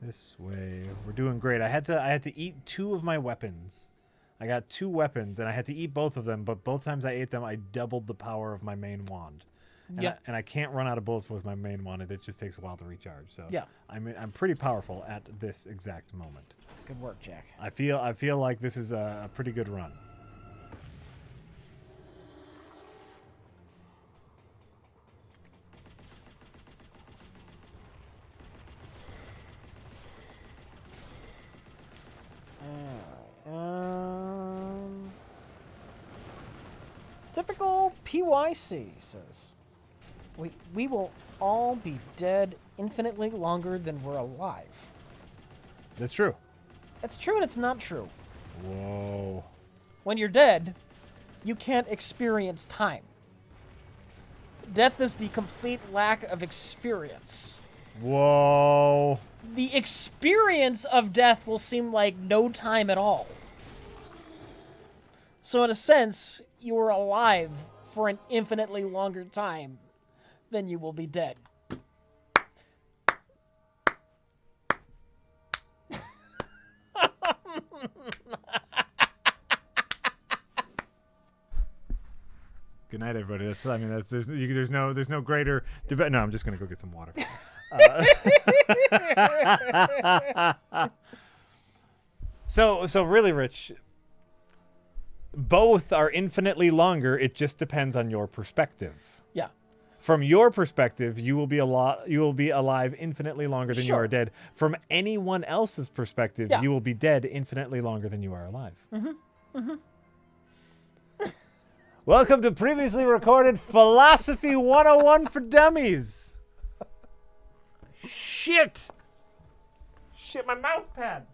This way. We're doing great. I had to eat 2 of my weapons. I got 2 weapons, and I had to eat both of them, but both times I ate them, I doubled the power of my main wand. And I can't run out of bullets with my main wand. It just takes a while to recharge. So yeah. I'm pretty powerful at this exact moment. Good work, Jack. I feel like this is a pretty good run. Typical PYC says, we will all be dead infinitely longer than we're alive. That's true. It's true and it's not true. Whoa. When you're dead, you can't experience time. Death is the complete lack of experience. Whoa. The experience of death will seem like no time at all. So in a sense, you are alive for an infinitely longer time than you will be dead. Good night, everybody. There's no greater debate. No, I'm just gonna go get some water. So really, Rich, both are infinitely longer. It just depends on your perspective. Yeah. From your perspective, you will be alive infinitely longer than you Sure. are dead. From anyone else's perspective, Yeah. you will be dead infinitely longer than you are alive. Mm-hmm. Mm-hmm. Welcome to previously recorded Philosophy 101 for Dummies. Shit, my mouse pad.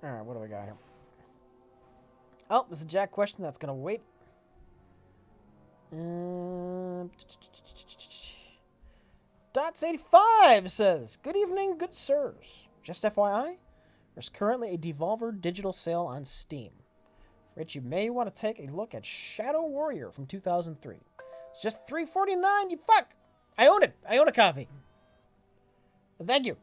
All right, what do we got here? Oh, this is a Jack question that's going to wait. Dots85 says, good evening, good sirs. Just FYI, there's currently a Devolver digital sale on Steam. Rich, you may want to take a look at Shadow Warrior from 2003. It's just $3.49, you fuck. I own it. I own a copy. Thank you.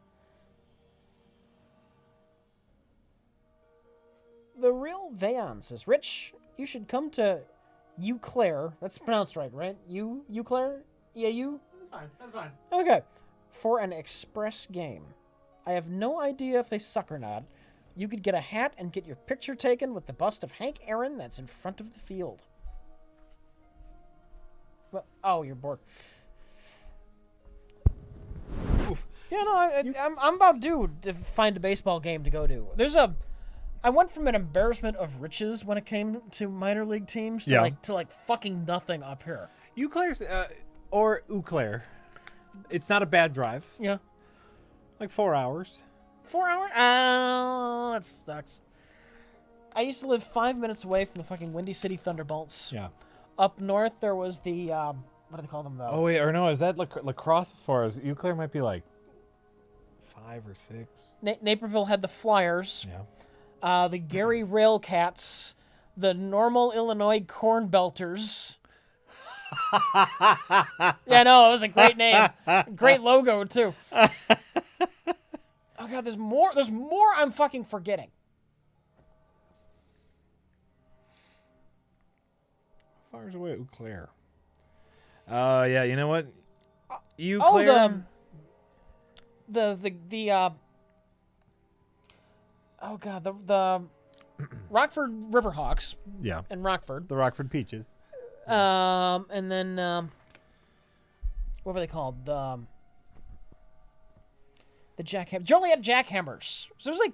The Real Vayon says, Rich, you should come to Eau Claire. That's pronounced right? Eau Claire? Yeah, you? That's fine. Okay. For an express game. I have no idea if they suck or not. You could get a hat and get your picture taken with the bust of Hank Aaron that's in front of the field. Well, oh, you're bored. Oof. Yeah, no, I'm about due to find a baseball game to go to. I went from an embarrassment of riches when it came to minor league teams to like fucking nothing up here. Eau Claire's, or Eau Claire. It's not a bad drive. Yeah. Like 4 hours. 4 hours? Oh, that sucks. I used to live 5 minutes away from the fucking Windy City Thunderbolts. Yeah. Up north, there was the, what do they call them, though? Oh, wait, or no, is that lacrosse as far as Eau Claire might be like 5 or 6? Naperville had the Flyers. Yeah. The Gary Railcats. The Normal Illinois Corn Belters. Yeah, no, it was a great name. Great logo, too. Oh, God, there's more I'm fucking forgetting. How far is away Eau Claire? Yeah, you know what? Eau Oh, Claire. Oh, God, the Rockford Riverhawks. Yeah. In Rockford. The Rockford Peaches. And then, what were they called? The Joliet Jackhammers. So there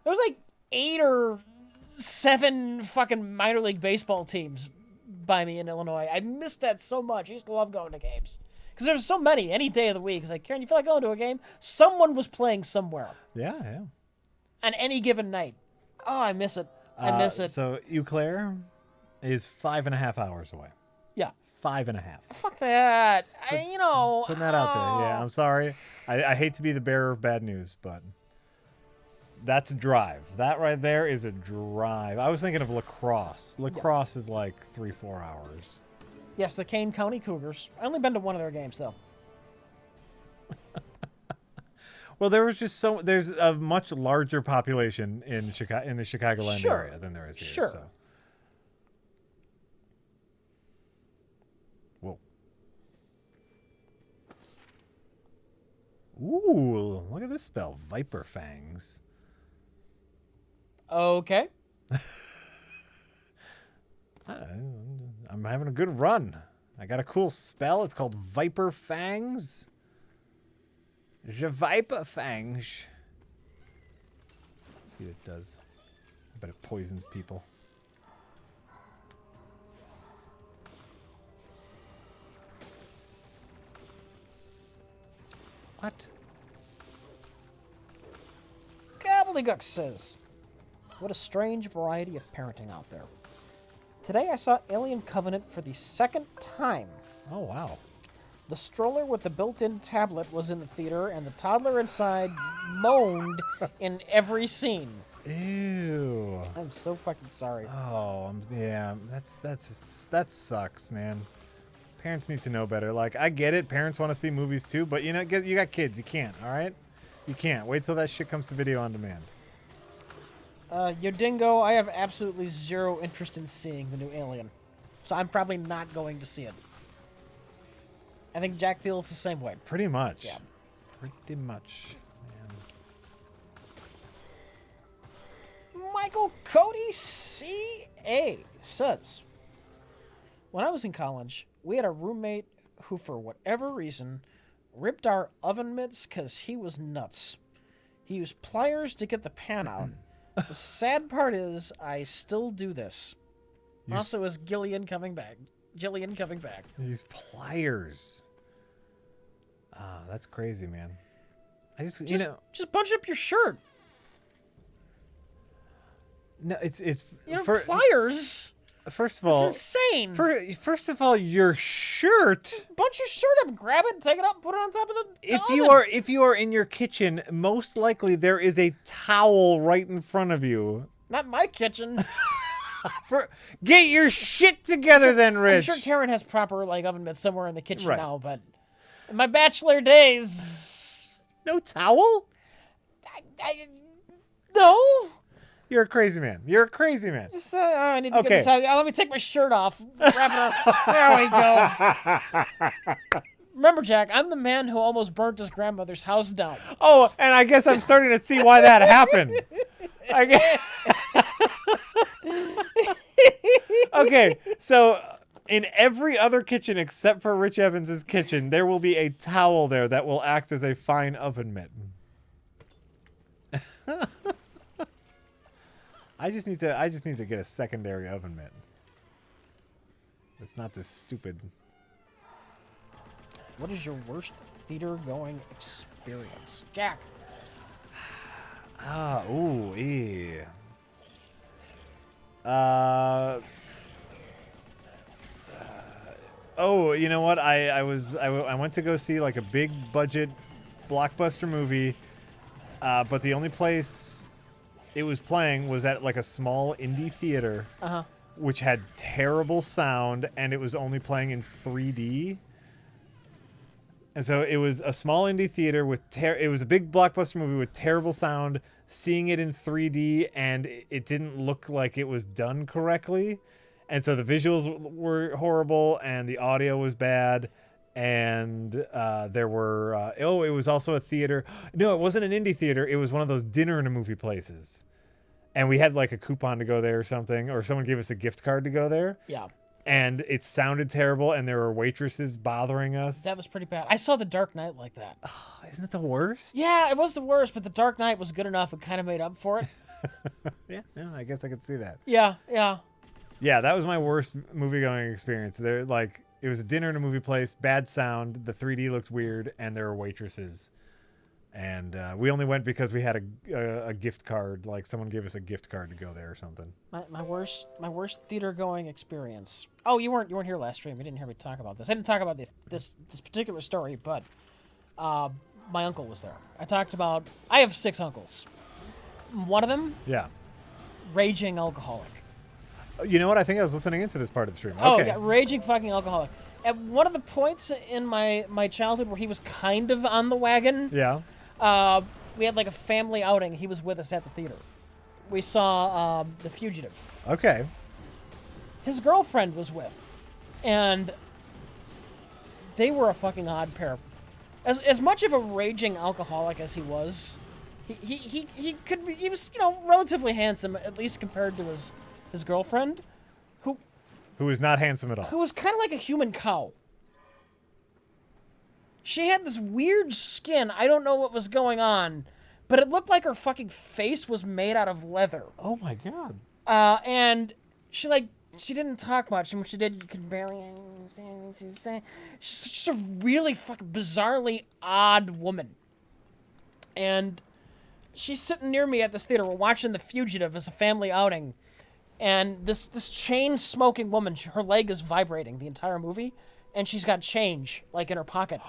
was like 8 or 7 fucking minor league baseball teams by me in Illinois. I missed that so much. I used to love going to games. Because there's so many, any day of the week. It's like, Karen, you feel like going to a game? Someone was playing somewhere. Yeah, yeah. On any given night. Oh, I miss it. I miss it. So Eau Claire is 5.5 hours away. Yeah. 5.5. Fuck that. Putting that out there. Yeah, I'm sorry. I hate to be the bearer of bad news, but That's a drive. That right there is a drive. I was thinking of lacrosse. Lacrosse is like 3-4 hours. Yes, the Kane County Cougars. I only been to one of their games though. Well, there's a much larger population in the Chicagoland area than there is here. Sure. So. Whoa. Ooh, look at this spell. Viper Fangs. Okay. I'm having a good run. I got a cool spell. It's called Viper Fangs. Je Viper Fangs. Let's see what it does. I bet it poisons people. What? Gobbledygook says, what a strange variety of parenting out there. Today I saw Alien Covenant for the second time. Oh, wow. The stroller with the built-in tablet was in the theater, and the toddler inside moaned in every scene. Ew. I'm so fucking sorry. Oh, yeah. That sucks, man. Parents need to know better. Like, I get it. Parents want to see movies too, but you know, you got kids. You can't. All right. You can't. Wait till that shit comes to video on demand. Yodingo, I have absolutely zero interest in seeing the new Alien, so I'm probably not going to see it. I think Jack feels the same way. Pretty much. Yeah. Pretty much. Man. Michael Cody C.A. says, when I was in college, we had a roommate who, for whatever reason, ripped our oven mitts because he was nuts. He used pliers to get the pan out. The sad part is, I still do this. Also, is Gillian coming back? Jillian coming back. These pliers. Ah, that's crazy, man. Just bunch up your shirt. No, it's pliers. First of all, it's insane. First of all, your shirt. Bunch your shirt up, grab it, take it up, put it on top of the oven. If you are in your kitchen, most likely there is a towel right in front of you. Not my kitchen. Get your shit together, then, Rich. I'm sure Karen has proper oven mitts somewhere in the kitchen now, but in my bachelor days, no towel. No. You're a crazy man. You're a crazy man. Just, I need to get this out. Let me take my shirt off. Wrap it up. There we go. Remember, Jack, I'm the man who almost burnt his grandmother's house down. Oh, and I guess I'm starting to see why that happened. Okay, so in every other kitchen except for Rich Evans's kitchen, there will be a towel there that will act as a fine oven mitt. I just need to get a secondary oven mitt. It's not this stupid. What is your worst theater-going experience, Jack? You know what? I went to go see like a big budget blockbuster movie, but the only place it was playing was at like a small indie theater, which had terrible sound, and it was only playing in 3D. And so it was a small indie theater with it was a big blockbuster movie with terrible sound. Seeing it in 3D, and it didn't look like it was done correctly, and so the visuals were horrible, and the audio was bad, and there were it was also a theater. No, it wasn't an indie theater. It was one of those dinner in a movie places, and we had like a coupon to go there or something, or someone gave us a gift card to go there. Yeah. And it sounded terrible, and there were waitresses bothering us. That was pretty bad. I saw The Dark Knight like that. Oh, isn't it the worst? Yeah, it was the worst, but The Dark Knight was good enough. It kind of made up for it. Yeah, I guess I could see that. Yeah. Yeah, that was my worst movie-going experience. It was a dinner in a movie place, bad sound, the 3D looked weird, and there were waitresses. And we only went because we had a gift card. Like someone gave us a gift card to go there or something. My worst theater going experience. Oh, you weren't here last stream. You didn't hear me talk about this. I didn't talk about this particular story, but my uncle was there. I have 6 uncles. One of them, Yeah. raging alcoholic. You know what? I think I was listening into this part of the stream. Oh, Okay. yeah, raging fucking alcoholic. At one of the points in my childhood where he was kind of on the wagon, Yeah. we had like a family outing. He was with us at the theater. We saw The Fugitive. Okay. His girlfriend was with, and they were a fucking odd pair. As much of a raging alcoholic as he was, he could be, he was, you know, relatively handsome, at least compared to his girlfriend, who is not handsome at all. who was kind of like a human cow. She had this weird skin. I don't know what was going on, but it looked like her fucking face was made out of leather. Oh my god. And she didn't talk much, and when she did, you could barely understand what she was saying. She's just a really fucking bizarrely odd woman. And she's sitting near me at this theater. We're watching The Fugitive as a family outing. And this chain-smoking woman, her leg is vibrating the entire movie, and she's got change, like, in her pocket.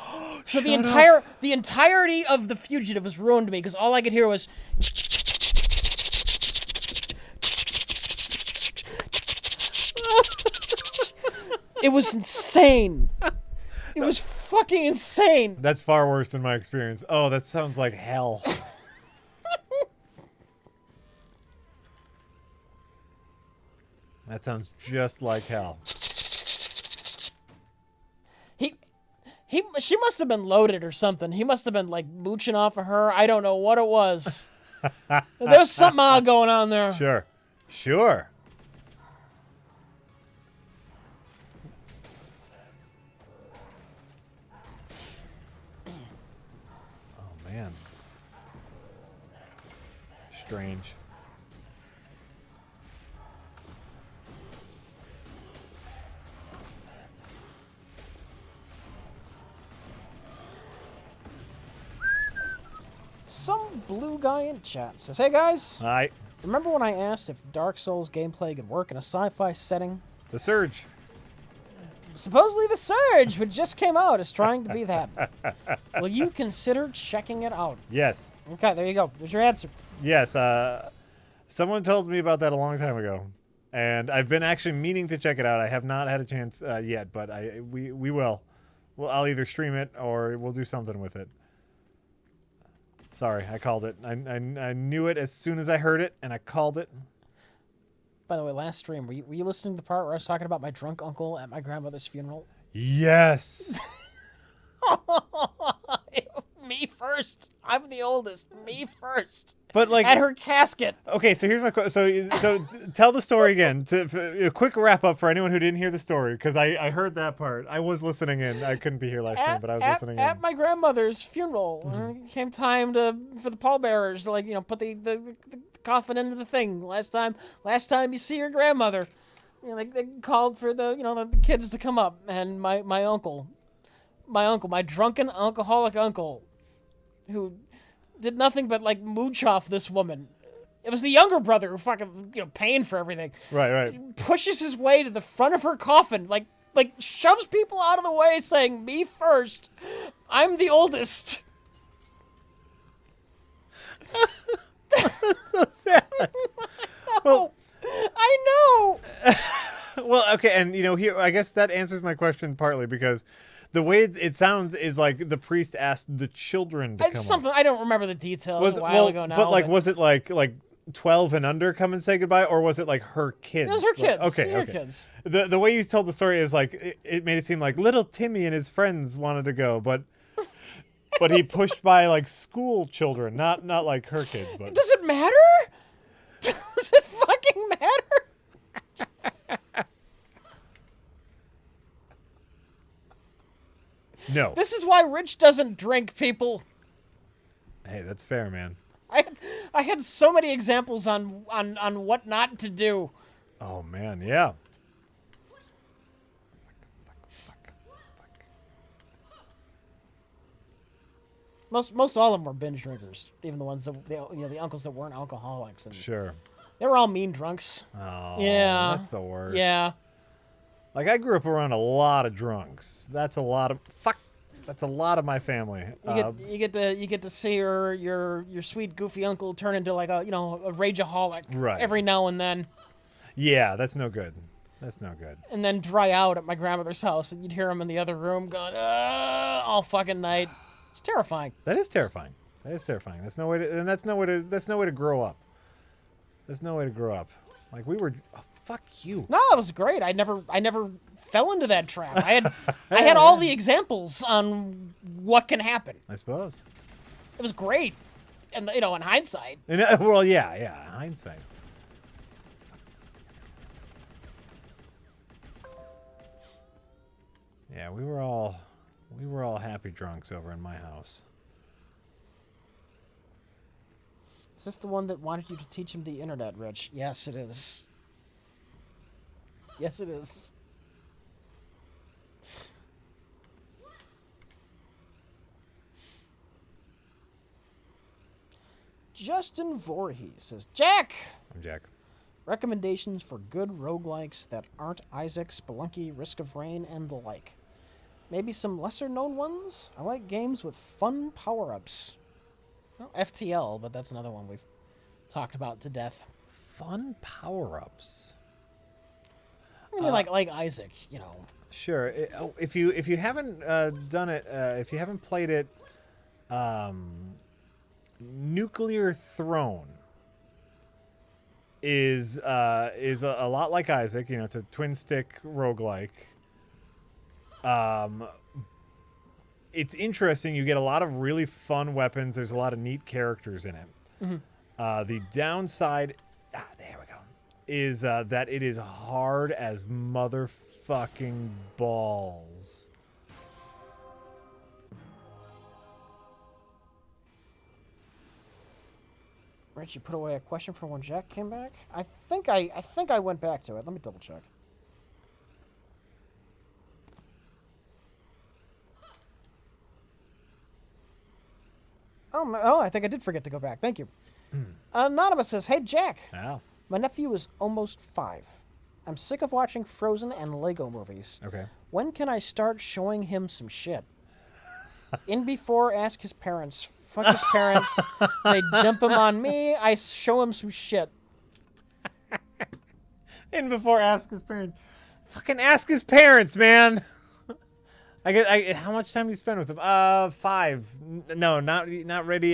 So the entirety of The Fugitive was ruined to me, because all I could hear was... It was insane. It was fucking insane. That's far worse than my experience. Oh, that sounds like hell. That sounds just like hell. She must have been loaded or something. He must have been like mooching off of her. I don't know what it was. There's something odd going on there. Sure. Sure. Oh, man. Strange. Some blue guy in chat says, "Hey guys, Alright. remember when I asked if Dark Souls gameplay could work in a sci-fi setting? The Surge. Supposedly the Surge, which just came out, is trying to be that. Will you consider checking it out?" Yes. Okay, there you go. There's your answer. Yes. Someone told me about that a long time ago. And I've been actually meaning to check it out. I have not had a chance yet, but we will. Well, I'll either stream it or we'll do something with it. Sorry, I called it. I knew it as soon as I heard it, and I called it. By the way, last stream, were you listening to the part where I was talking about my drunk uncle at my grandmother's funeral? Yes. Me first. I'm the oldest. Me first. But like At her casket. Okay, so here's my question. So tell the story again. A quick wrap up for anyone who didn't hear the story, because I heard that part. I was listening in. I couldn't be here last stream, but I was listening in. At my grandmother's funeral, it came time for the pallbearers to, like, you know, put the coffin into the thing. Last time you see your grandmother, you know, they called for the kids to come up, and my uncle, my drunken alcoholic uncle, who did nothing but like mooch off this woman. It was the younger brother who fucking, you know, paying for everything. Right. Pushes his way to the front of her coffin, like shoves people out of the way, saying, "Me first. I'm the oldest." That's so sad. Well, I know. well, okay, and here I guess that answers my question partly, because the way it sounds is like the priest asked the children to come Something up. I don't remember the details. It was a while ago now. But was it like 12 and under come and say goodbye, or was it like her kids? It was her kids. Okay. Her kids. The way you told the story is like it made it seem like little Timmy and his friends wanted to go, but he pushed by like school children, not like her kids. But does it matter? Does it fucking matter? No. This is why Rich doesn't drink, people. Hey, that's fair, man. I had so many examples on what not to do. Oh man, yeah. Fuck. Most all of them were binge drinkers, even the ones that the uncles that weren't alcoholics. And Sure. they were all mean drunks. Oh, Yeah. That's the worst. Yeah. Like, I grew up around a lot of drunks. That's a lot of... Fuck. That's a lot of my family. You get to see your sweet goofy uncle turn into like a rageaholic every now and then. Yeah, that's no good. That's no good. And then dry out at my grandmother's house, and you'd hear him in the other room going all fucking night. It's terrifying. That is terrifying. That's no way to, and that's no way to grow up. There's no way to grow up. Like we were. Oh, fuck you. No, it was great. I never fell into that trap. I had all the examples on what can happen. I suppose. It was great, and in hindsight. Well, yeah, hindsight. Yeah, we were all happy drunks over in my house. Is this the one that wanted you to teach him the internet, Rich? Yes, it is. Yes, it is. Justin Voorhees says, Jack! I'm Jack. Recommendations for good roguelikes that aren't Isaac, Spelunky, Risk of Rain, and the like. Maybe some lesser-known ones? I like games with fun power-ups. Well, FTL, but that's another one we've talked about to death. Fun power-ups. I mean, like Isaac, Sure. If you haven't done it, if you haven't played it, Nuclear Throne is a lot like Isaac. It's a twin stick roguelike. It's interesting. You get a lot of really fun weapons. There's a lot of neat characters in it. Mm-hmm. The downside, there we go, is that it is hard as motherfucking balls. Rich, you put away a question from when Jack came back? I think I went back to it. Let me double check. Oh, I think I did forget to go back. Thank you. Anonymous says, hey, Jack. Wow. My nephew is almost 5. I'm sick of watching Frozen and Lego movies. Okay. When can I start showing him some shit? In before, ask his parents. Fuck his parents. They dump him on me. I show him some shit. In before, ask his parents. Fucking ask his parents, man. How much time do you spend with him? 5. No, not ready.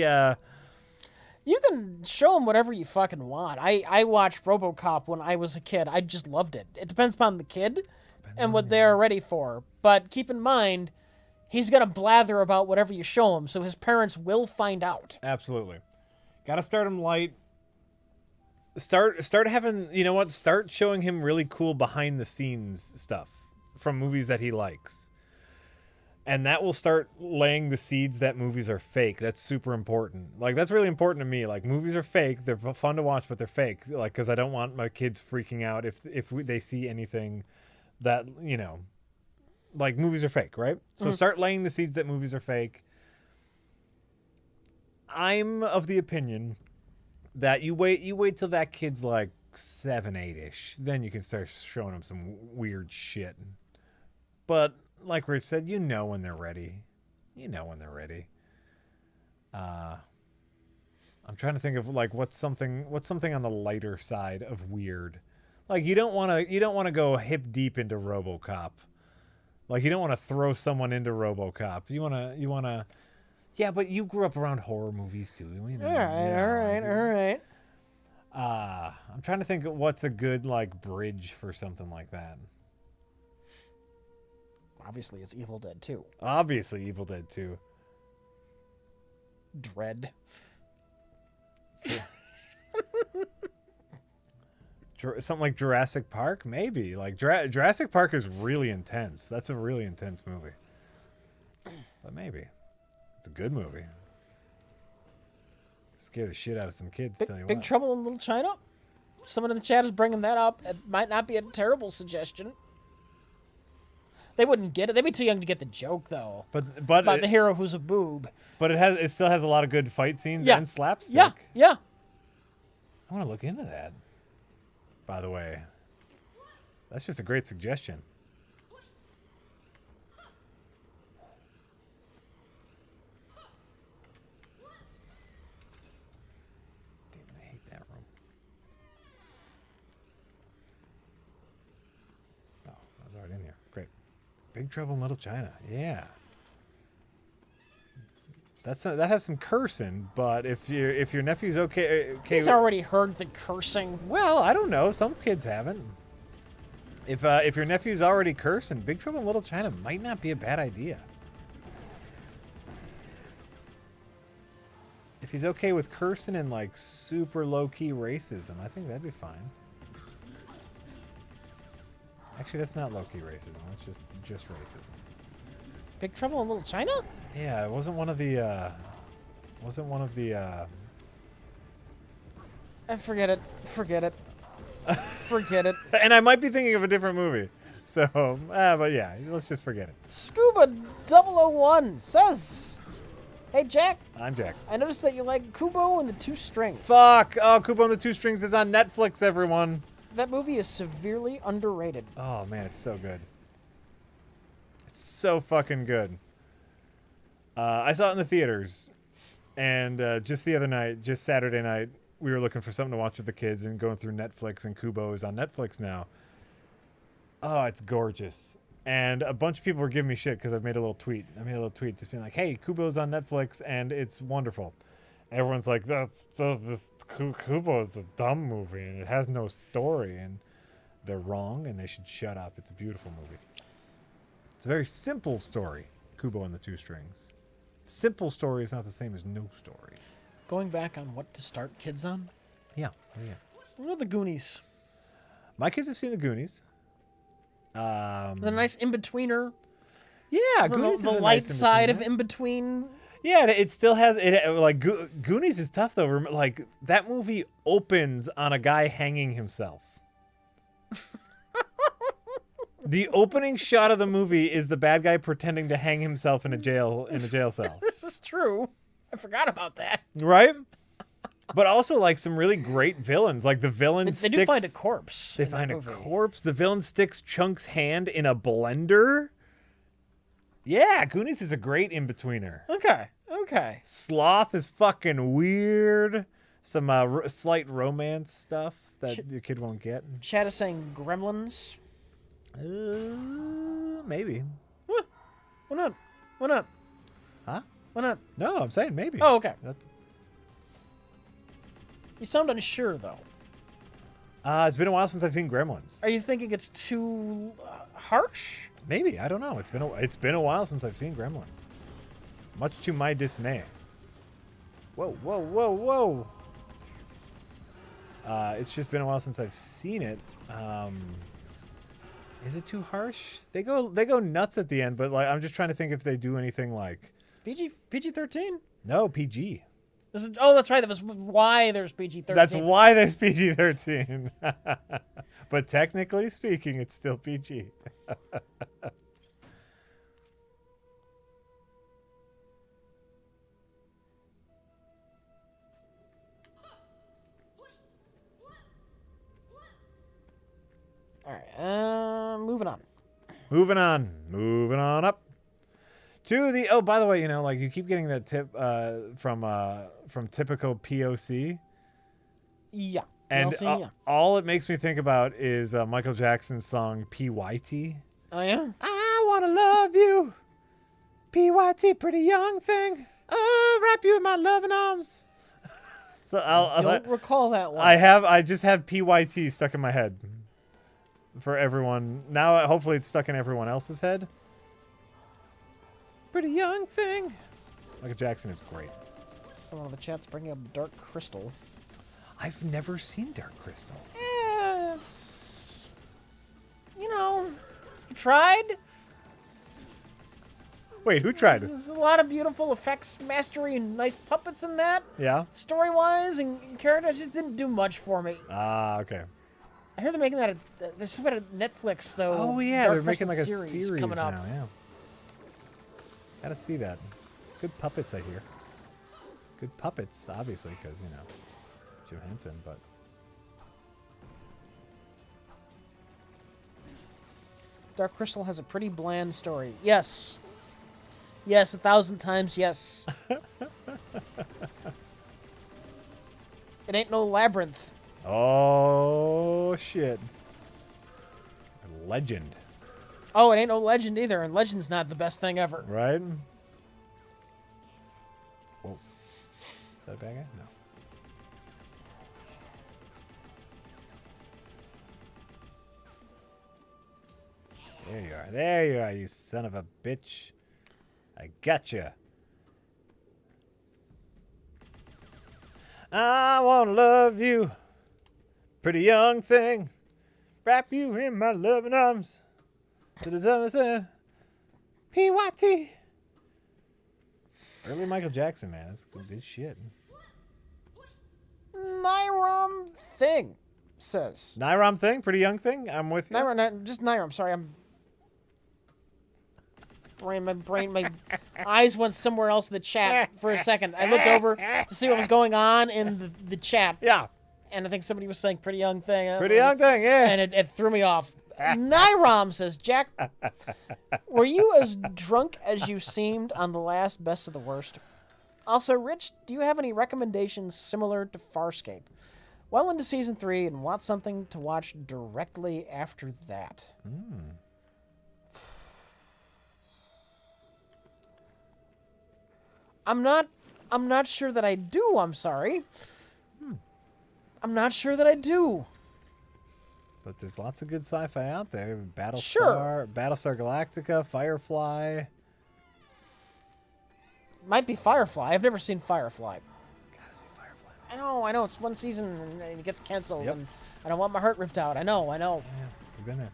You can show him whatever you fucking want. I watched RoboCop when I was a kid. I just loved it. It depends upon the kid and what they're ready for. But keep in mind, he's gonna blather about whatever you show him, so his parents will find out. Absolutely. Gotta start him light. Start having, start showing him really cool behind the scenes stuff from movies that he likes. And that will start laying the seeds that movies are fake. That's super important. Like, that's really important to me. Like, movies are fake. They're fun to watch, but they're fake. Like, because I don't want my kids freaking out if they see anything that, like, movies are fake, right? So start laying the seeds that movies are fake. I'm of the opinion that you wait till that kid's like 7, 8-ish. Then you can start showing them some weird shit. But like Rich said, when they're ready. I'm trying to think of like what's something on the lighter side of weird. Like you don't want to go hip deep into RoboCop. Like you don't want to throw someone into RoboCop. You want to. Yeah, but you grew up around horror movies too. All right. I'm trying to think of what's a good like bridge for something like that. Obviously, it's Evil Dead 2. Dread. Something like Jurassic Park, maybe. Like Jurassic Park is really intense. That's a really intense movie. But maybe it's a good movie. Scare the shit out of some kids. Big Trouble in Little China. Someone in the chat is bringing that up. It might not be a terrible suggestion. They wouldn't get it. They'd be too young to get the joke, though. But about the hero who's a boob. But it still has a lot of good fight scenes and slapstick. Yeah. I want to look into that. By the way, that's just a great suggestion. Big Trouble in Little China. Yeah. That has some cursing, but if your nephew's okay, He's already heard the cursing. Well, I don't know. Some kids haven't. If your nephew's already cursing, Big Trouble in Little China might not be a bad idea. If he's okay with cursing and like super low key racism, I think that'd be fine. Actually, that's not low key racism. That's just racism. Big Trouble in Little China? Yeah, it wasn't one of the. Forget it. Forget it. Forget it. And I might be thinking of a different movie. So, but yeah, let's just forget it. Scuba 001 says, "Hey Jack, I'm Jack. I noticed that you like Kubo and the Two Strings. Fuck! Oh, Kubo and the Two Strings is on Netflix, everyone. That movie is severely underrated. Oh man, it's so good. It's so fucking good. I saw it in the theaters, and just the other night, just Saturday night, we were looking for something to watch with the kids and going through Netflix, and Kubo is on Netflix now. Oh, it's gorgeous. And a bunch of people were giving me shit because I made a little tweet. Just being like, hey, Kubo's on Netflix, and it's wonderful. Everyone's like, this Kubo is a dumb movie, and it has no story. And they're wrong, and they should shut up. It's a beautiful movie. It's a very simple story, Kubo and the Two Strings. Simple story is not the same as no story. Going back on what to start kids on? Yeah. What are the Goonies? My kids have seen the Goonies. The nice in-betweener. Yeah, Goonies the is a light nice side of in-between. Yeah, it still has it. Like Goonies is tough though. Like that movie opens on a guy hanging himself. The opening shot of the movie is the bad guy pretending to hang himself in a jail cell. This is true. I forgot about that. Right? But also like some really great villains. Like the villain They do find a corpse. They find a corpse. The villain sticks Chunk's hand in a blender. Yeah, Goonies is a great in-betweener. Okay. Sloth is fucking weird. Some slight romance stuff that your kid won't get. Chad is saying Gremlins. Maybe. What? Why not? Huh? Why not? No, I'm saying maybe. Oh, okay. You sound unsure, though. It's been a while since I've seen Gremlins. Are you thinking it's too harsh? Maybe. I don't know. It's been a while since I've seen Gremlins. Much to my dismay. Whoa. It's just been a while since I've seen it. Is it too harsh? They go nuts at the end, but like I'm just trying to think if they do anything like PG-13? No, PG. Oh, that's right. That was why there's PG-13. That's why there's PG-13. But technically speaking, it's still PG. All right. Moving on. Moving on up to the. Oh, by the way, like you keep getting that tip from typical POC. Yeah. And PLC, all it makes me think about is Michael Jackson's song PYT. Oh yeah. I wanna love you, PYT, pretty young thing. Oh, wrap you in my loving arms. So I don't recall that one. I just have PYT stuck in my head. For everyone now, hopefully it's stuck in everyone else's head. Pretty young thing. Michael Jackson is great. Someone in the chat's bringing up Dark Crystal. I've never seen Dark Crystal. Yes. You tried. Wait, who tried? There's a lot of beautiful effects, mastery, and nice puppets in that. Yeah. Story-wise and characters just didn't do much for me. Ah, okay. I hear they're making that. There's some kind of Netflix though. Oh yeah, Dark they're making Crystal like a series coming up. now. Yeah. Gotta see that. Good puppets, I hear. Good puppets, obviously, because Jim Henson. But Dark Crystal has a pretty bland story. Yes. Yes, 1,000 times yes. It ain't no labyrinth. oh shit, legend. Oh, it ain't no Legend either, and Legend's not the best thing ever. Right? Whoa. Is that a bad guy? No. There you are. There you are, you son of a bitch. I gotcha. I want to love you, pretty young thing. Wrap you in my loving arms. To the summer PYT. Early Michael Jackson, man. That's good shit. Nyram Thing says. Nyram Thing? Pretty young thing? I'm with you. Just Nyram. Sorry, my eyes went somewhere else in the chat for a second. I looked over to see what was going on in the chat. Yeah. And I think somebody was saying pretty young thing. Pretty young thing, yeah. And it threw me off. Nyram says, Jack, were you as drunk as you seemed on the last Best of the Worst? Also, Rich, do you have any recommendations similar to Farscape? Well into Season 3 and want something to watch directly after that. I'm not sure that I do, I'm sorry. I'm not sure that I do. But there's lots of good sci-fi out there. Battlestar, Sure. Battlestar Galactica, Firefly. Might be Firefly. I've never seen Firefly. Gotta see Firefly. I know. It's one season and it gets canceled. Yep. And I don't want my heart ripped out. I know. Yeah, you've been there.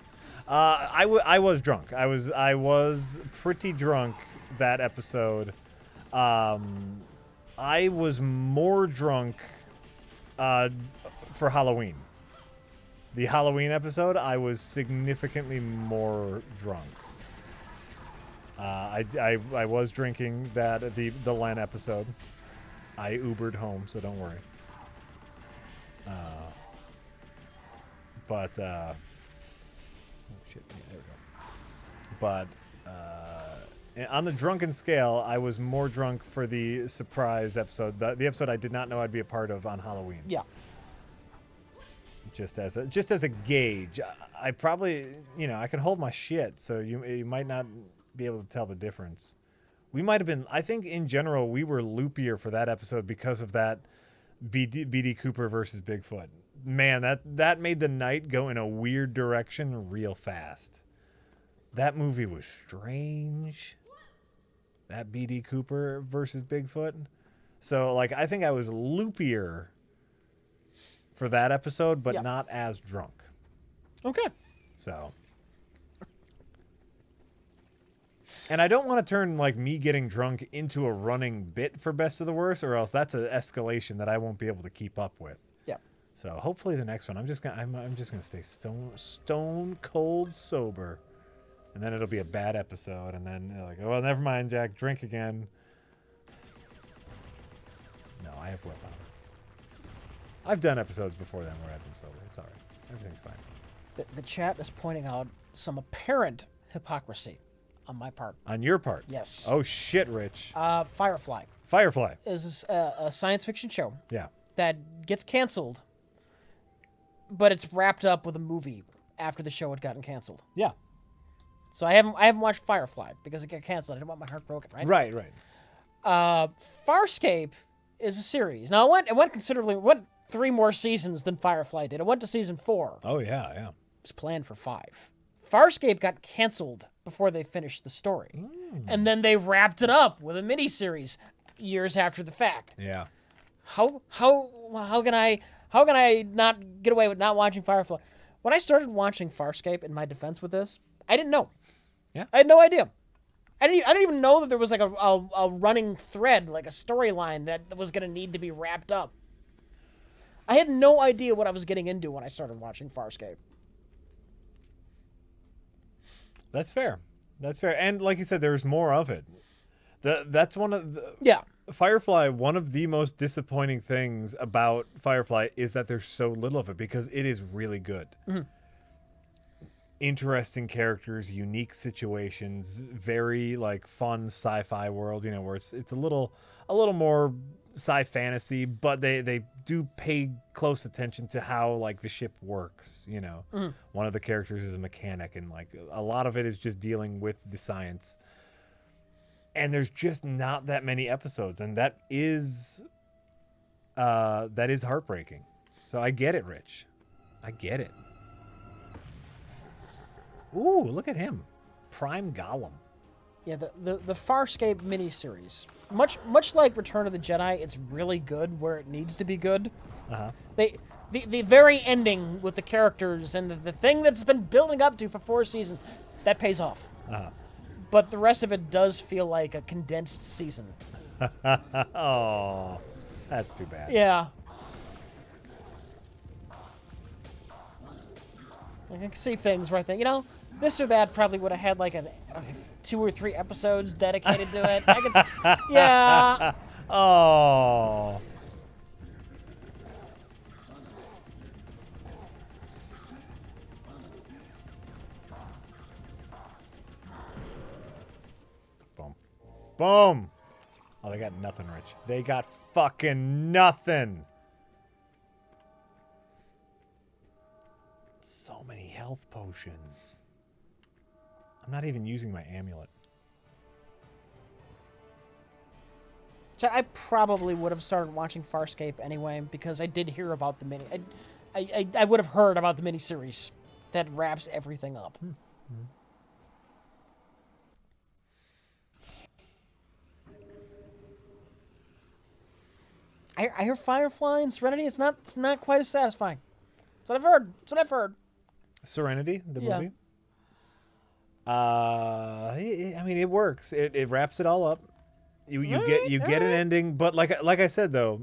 I was drunk. I was pretty drunk that episode. I was more drunk for Halloween. The Halloween episode, I was significantly more drunk. I was drinking the Len episode. I Ubered home, so don't worry. Oh shit! Yeah, there we go. But on the drunken scale, I was more drunk for the surprise episode, the episode I did not know I'd be a part of on Halloween. Yeah. Just as a gauge, I probably, I can hold my shit, so you might not be able to tell the difference. We might have been, I think in general, we were loopier for that episode because of that BD Cooper versus Bigfoot. Man, that made the night go in a weird direction real fast. That movie was strange. That BD Cooper versus Bigfoot. So, I think I was loopier for that episode, but not as drunk. Okay. So. And I don't want to turn me getting drunk into a running bit for Best of the Worst, or else that's an escalation that I won't be able to keep up with. Yeah. So hopefully the next one, I'm just gonna stay stone cold sober, and then it'll be a bad episode, and then oh, never mind, Jack, drink again. No, I have willpower. I've done episodes before then where I've been sober. It's all right. Everything's fine. The chat is pointing out some apparent hypocrisy on my part. On your part? Yes. Oh, shit, Rich. Firefly. Firefly. Is a science fiction show. Yeah. That gets canceled, but it's wrapped up with a movie after the show had gotten canceled. Yeah. So I haven't watched Firefly because it got canceled. I didn't want my heart broken, right? Right. Farscape is a series. Now it went 3 more seasons than Firefly did. It went to season 4. Oh, yeah. It was planned for 5. Farscape got canceled before they finished the story. And then they wrapped it up with a miniseries years after the fact. Yeah. How can I not get away with not watching Firefly? When I started watching Farscape, in my defense with this, I didn't know. Yeah. I had no idea. I didn't even know that there was a running thread, a storyline that was going to need to be wrapped up. I had no idea what I was getting into when I started watching Farscape. That's fair. And like you said, there's more of it. That's one of the... Yeah. Firefly, one of the most disappointing things about Firefly is that there's so little of it because it is really good. Mm-hmm. Interesting characters, unique situations, very fun sci-fi world, where it's a little more sci-fantasy, but they do pay close attention to how like the ship works. You know, one of the characters is a mechanic, and like a lot of it is just dealing with the science. And there's just not that many episodes, and that is heartbreaking. So I get it, Rich. I get it. Ooh, look at him, Prime Gollum. Yeah, the Farscape miniseries, much like Return of the Jedi, it's really good where it needs to be good. The very ending with the characters and the thing that's been building up to for 4 seasons, that pays off. But the rest of it does feel like a condensed season. Oh, that's too bad. Yeah. I can see things where I think, this or that probably would have had like 2 or 3 episodes dedicated to it. Yeah. Oh. Boom. Boom. Oh, they got nothing, Rich. They got fucking nothing. So many health potions. I'm not even using my amulet. I probably would have started watching Farscape anyway because I did hear about the mini. I would have heard about the miniseries that wraps everything up. I hear Firefly and Serenity. It's not quite as satisfying. That's what I've heard. Serenity, the movie. I mean, it works. It wraps it all up. You get an ending, but like I said though,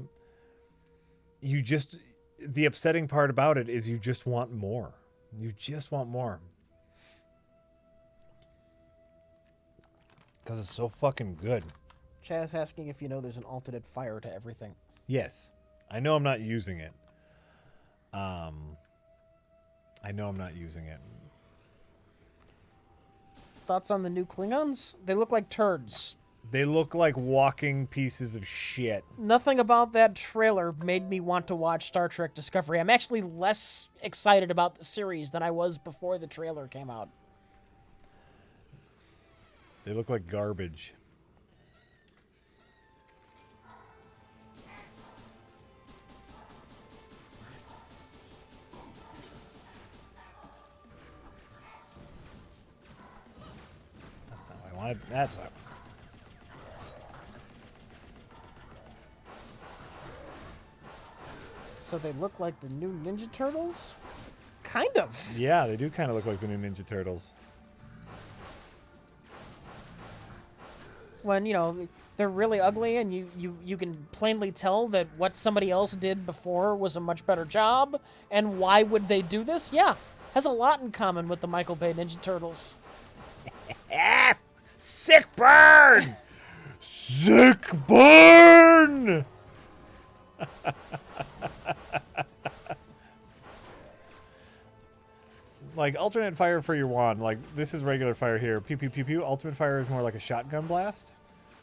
the upsetting part about it is you just want more. You just want more. Because it's so fucking good. Chad is asking if you know there's an alternate fire to everything. Yes. I know I'm not using it. Thoughts on the new Klingons? They look like turds. They look like walking pieces of shit. Nothing about that trailer made me want to watch Star Trek Discovery. I'm actually less excited about the series than I was before the trailer came out. They look like garbage. That's not what I wanted. That's what I wanted. So they look like the new Ninja Turtles? Kind of. Yeah, they do kind of look like the new Ninja Turtles. When, they're really ugly and you can plainly tell that what somebody else did before was a much better job. And why would they do this? Yeah, has a lot in common with the Michael Bay Ninja Turtles. Yes! Sick burn! Sick burn! Like, alternate fire for your wand. Like, this is regular fire here. Pew, pew, pew, pew. Ultimate fire is more like a shotgun blast,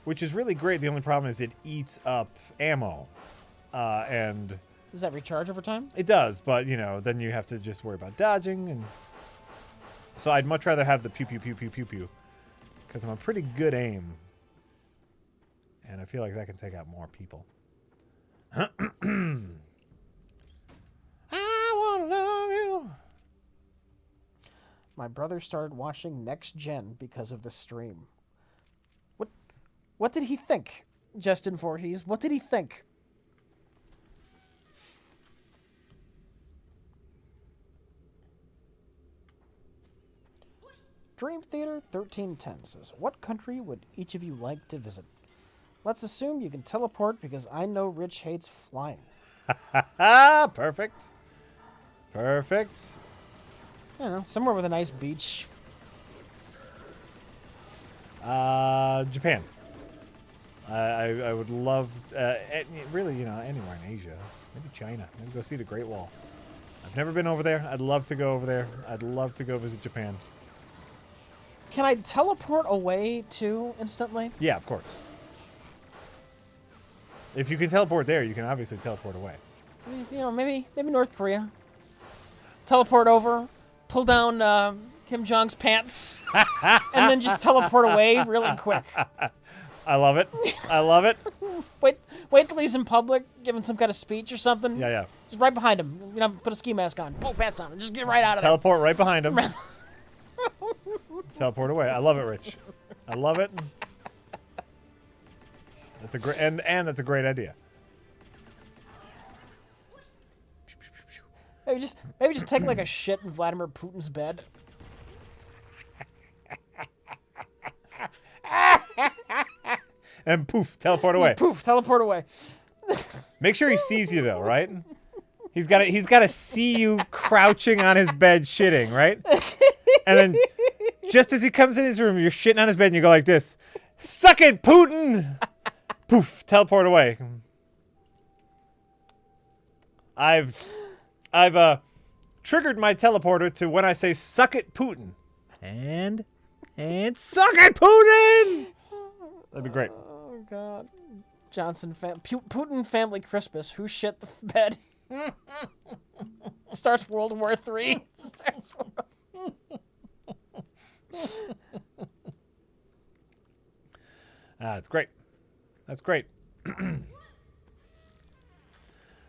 which is really great. The only problem is it eats up ammo. And... Does that recharge over time? It does, but, then you have to just worry about dodging. And so I'd much rather have the pew, pew, pew, pew, pew, pew. Because I'm a pretty good aim. And I feel like that can take out more people. I want to love you. My brother started watching Next Gen because of the stream. What did he think, Justin Voorhees? What did he think? Dream Theater 1310 says, what country would each of you like to visit? Let's assume you can teleport because I know Rich hates flying. Perfect. Perfect. I don't know, somewhere with a nice beach. Japan. I would love, really, anywhere in Asia. Maybe China. Maybe go see the Great Wall. I've never been over there. I'd love to go over there. I'd love to go visit Japan. Can I teleport away too instantly? Yeah, of course. If you can teleport there, you can obviously teleport away. You know, maybe North Korea. Teleport over, pull down Kim Jong's pants, and then just teleport away really quick. I love it. I love it. Wait till he's in public, giving some kind of speech or something. Yeah. Just right behind him. You know, put a ski mask on, pull pants down, and just get right out of there. Teleport right behind him. Teleport away. I love it, Rich. I love it. That's a great and that's a great idea. Maybe just take like a shit in Vladimir Putin's bed. And poof, teleport away. Just poof, teleport away. Make sure he sees you though, right? He's got to see you crouching on his bed shitting, right? And then just as he comes in his room, you're shitting on his bed and you go like this. Suck it, Putin! Poof, teleport away. I've triggered my teleporter to when I say suck it, Putin. And suck it, Putin! That'd be great. Oh, God. Putin family Christmas. Who shit the bed? Starts World War III. It's great. That's great.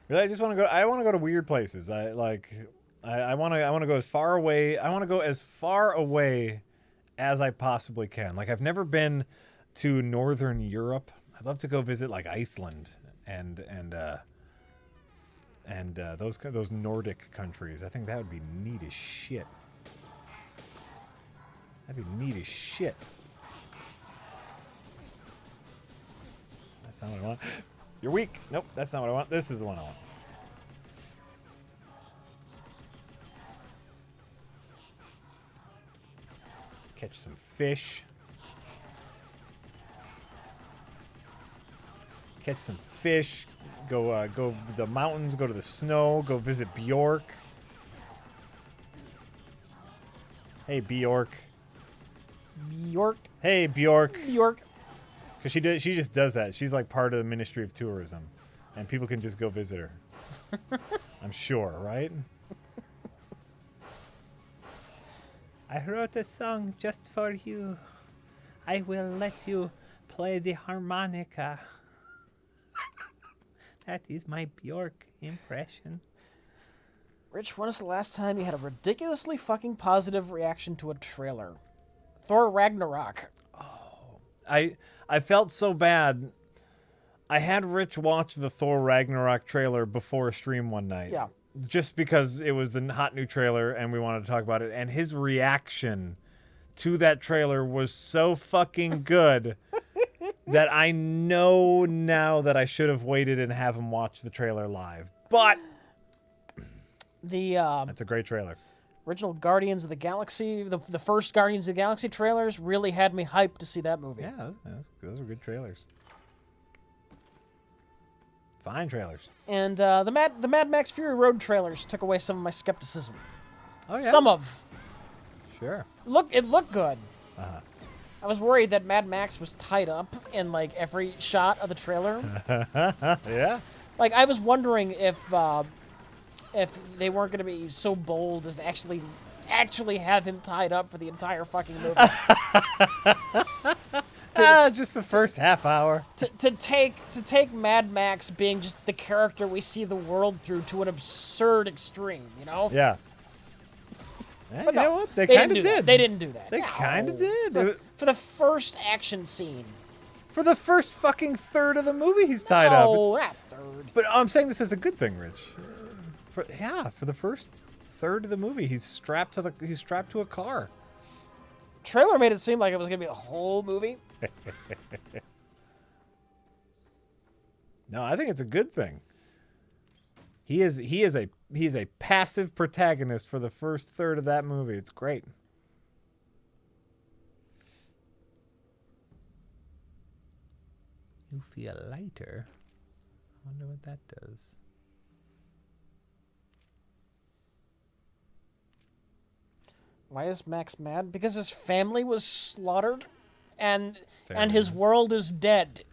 Really, I just want to go. I want to go to weird places. I want to go as far away. I want to go as far away as I possibly can. Like I've never been to Northern Europe. I'd love to go visit like Iceland and those Nordic countries. I think that would be neat as shit. That'd be neat as shit. That's not what I want. You're weak. Nope, that's not what I want. This is the one I want. Catch some fish. Catch some fish. Go to the mountains. Go to the snow. Go visit Bjork. Hey, Bjork. Bjork. Hey, Bjork. Bjork. Because she just does that. She's like part of the Ministry of Tourism. And people can just go visit her. I'm sure, right? I wrote a song just for you. I will let you play the harmonica. That is my Bjork impression. Rich, when is the last time you had a ridiculously fucking positive reaction to a trailer? Thor Ragnarok. I felt so bad. I had Rich watch the Thor Ragnarok trailer before a stream one night. Yeah. Just because it was the hot new trailer and we wanted to talk about it. And his reaction to that trailer was so fucking good that I know now that I should have waited and have him watch the trailer live. But that's a great trailer. Original Guardians of the Galaxy, the first Guardians of the Galaxy trailers really had me hyped to see that movie. Yeah, those are good trailers. Fine trailers. And the Mad Max Fury Road trailers took away some of my skepticism. Oh yeah. Some of. Sure. It looked good. Uh-huh. I was worried that Mad Max was tied up in like every shot of the trailer. Yeah. Like I was wondering if they weren't going to be so bold as to actually have him tied up for the entire fucking movie. Just the first half hour. To take Mad Max being just the character we see the world through to an absurd extreme, you know? Yeah. But you no, know what? They kind of did. They didn't do that. They kind of did. For the first action scene. For the first fucking third of the movie, he's tied up. Oh, that third. But I'm saying this as a good thing, Rich. For the first third of the movie, he's strapped to a car. Trailer made it seem like it was gonna be the whole movie. No, I think it's a good thing. He is a passive protagonist for the first third of that movie. It's great. You feel lighter. I wonder what that does. Why is Max mad? Because his family was slaughtered, and Fair his enough. world is dead.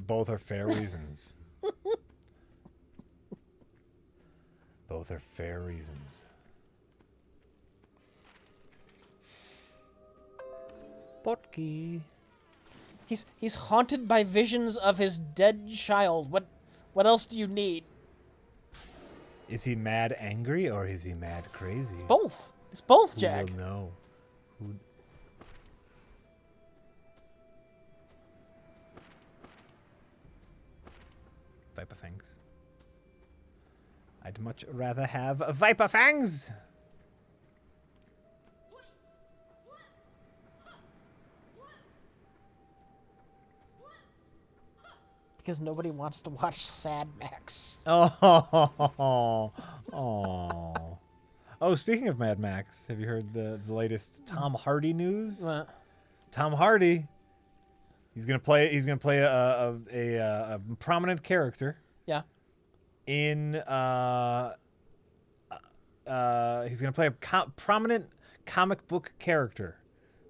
Both are fair reasons. Both are fair reasons. Porky. He's haunted by visions of his dead child. What else do you need? Is he mad angry or is he mad crazy? It's both. It's both, Jack. Who will know? Viper Fangs. I'd much rather have a Viper Fangs. Because nobody wants to watch Sad Max. Oh. Oh, speaking of Mad Max, have you heard the latest Tom Hardy news? What? Tom Hardy. He's gonna play a prominent character. Yeah. In he's gonna play a prominent comic book character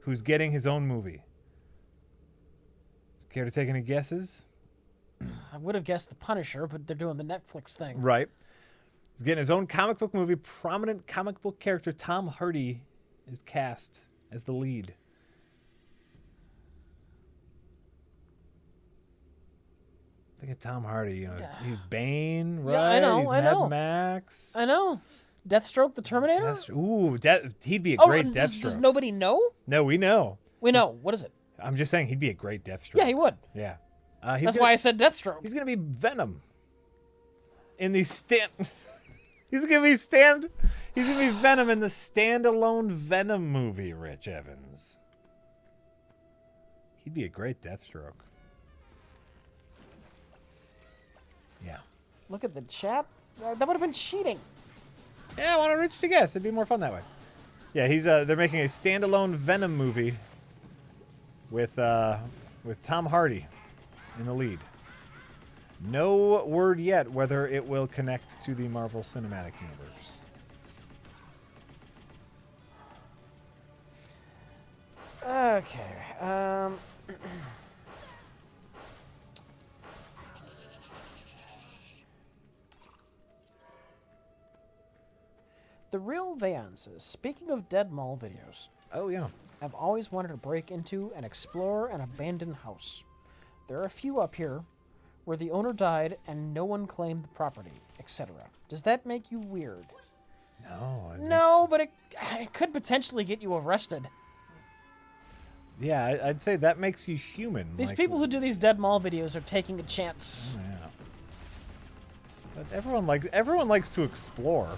who's getting his own movie. Care to take any guesses? I would have guessed The Punisher, but they're doing the Netflix thing. Right. He's getting his own comic book movie. Prominent comic book character Tom Hardy is cast as the lead. Think of Tom Hardy. You know, he's Bane, right? Yeah, I know. He's Mad Max. I know. Deathstroke, the Terminator. He'd be a great Deathstroke. Does nobody know? No, we know. We know. What is it? I'm just saying he'd be a great Deathstroke. Yeah, he would. Yeah. That's why I said Deathstroke. He's gonna be Venom. In the He's gonna be Venom in the standalone Venom movie. Rich Evans. He'd be a great Deathstroke. Yeah. Look at the chat. That would have been cheating. Yeah, I want Rich to guess. It'd be more fun that way. Yeah, they're making a standalone Venom movie with Tom Hardy in the lead. No word yet whether it will connect to the Marvel Cinematic Universe. Okay. The Real Van says, speaking of Dead Mall videos. Oh, yeah. I've always wanted to break into and explore an abandoned house. There are a few up here where the owner died and no one claimed the property, etc. Does that make you weird? No. But it could potentially get you arrested. Yeah, I'd say that makes you human. These people who do these Dead Mall videos are taking a chance. Yeah. But everyone likes to explore.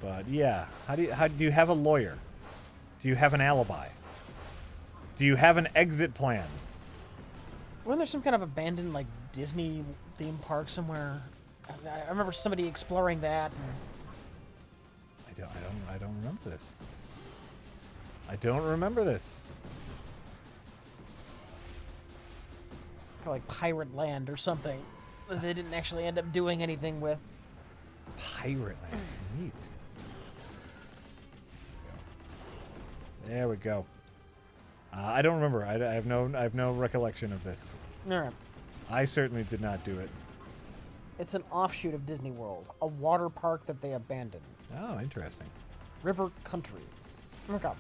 But yeah, how do you have a lawyer? Do you have an alibi? Do you have an exit plan? Wasn't there some kind of abandoned like Disney theme park somewhere? I remember somebody exploring that. I don't remember this. I don't remember this. Probably like Pirate Land or something that they didn't actually end up doing anything with. Pirate Land, neat. There we go. I don't remember. I have no recollection of this. All right. I certainly did not do it. It's an offshoot of Disney World, a water park that they abandoned. Oh, interesting. River Country. Look up.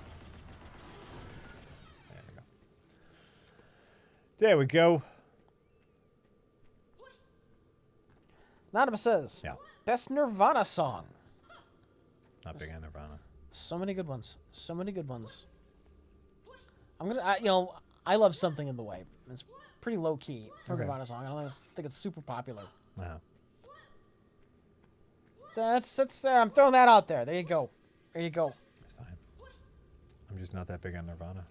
There we go. Anonymous says, Yeah. Best Nirvana song. Not big on Nirvana. So many good ones. So many good ones. I love Something in the Way. It's pretty low key for a Nirvana song. I don't think it's super popular. Uh-huh. That's I'm throwing that out there. There you go. There you go. It's fine. I'm just not that big on Nirvana.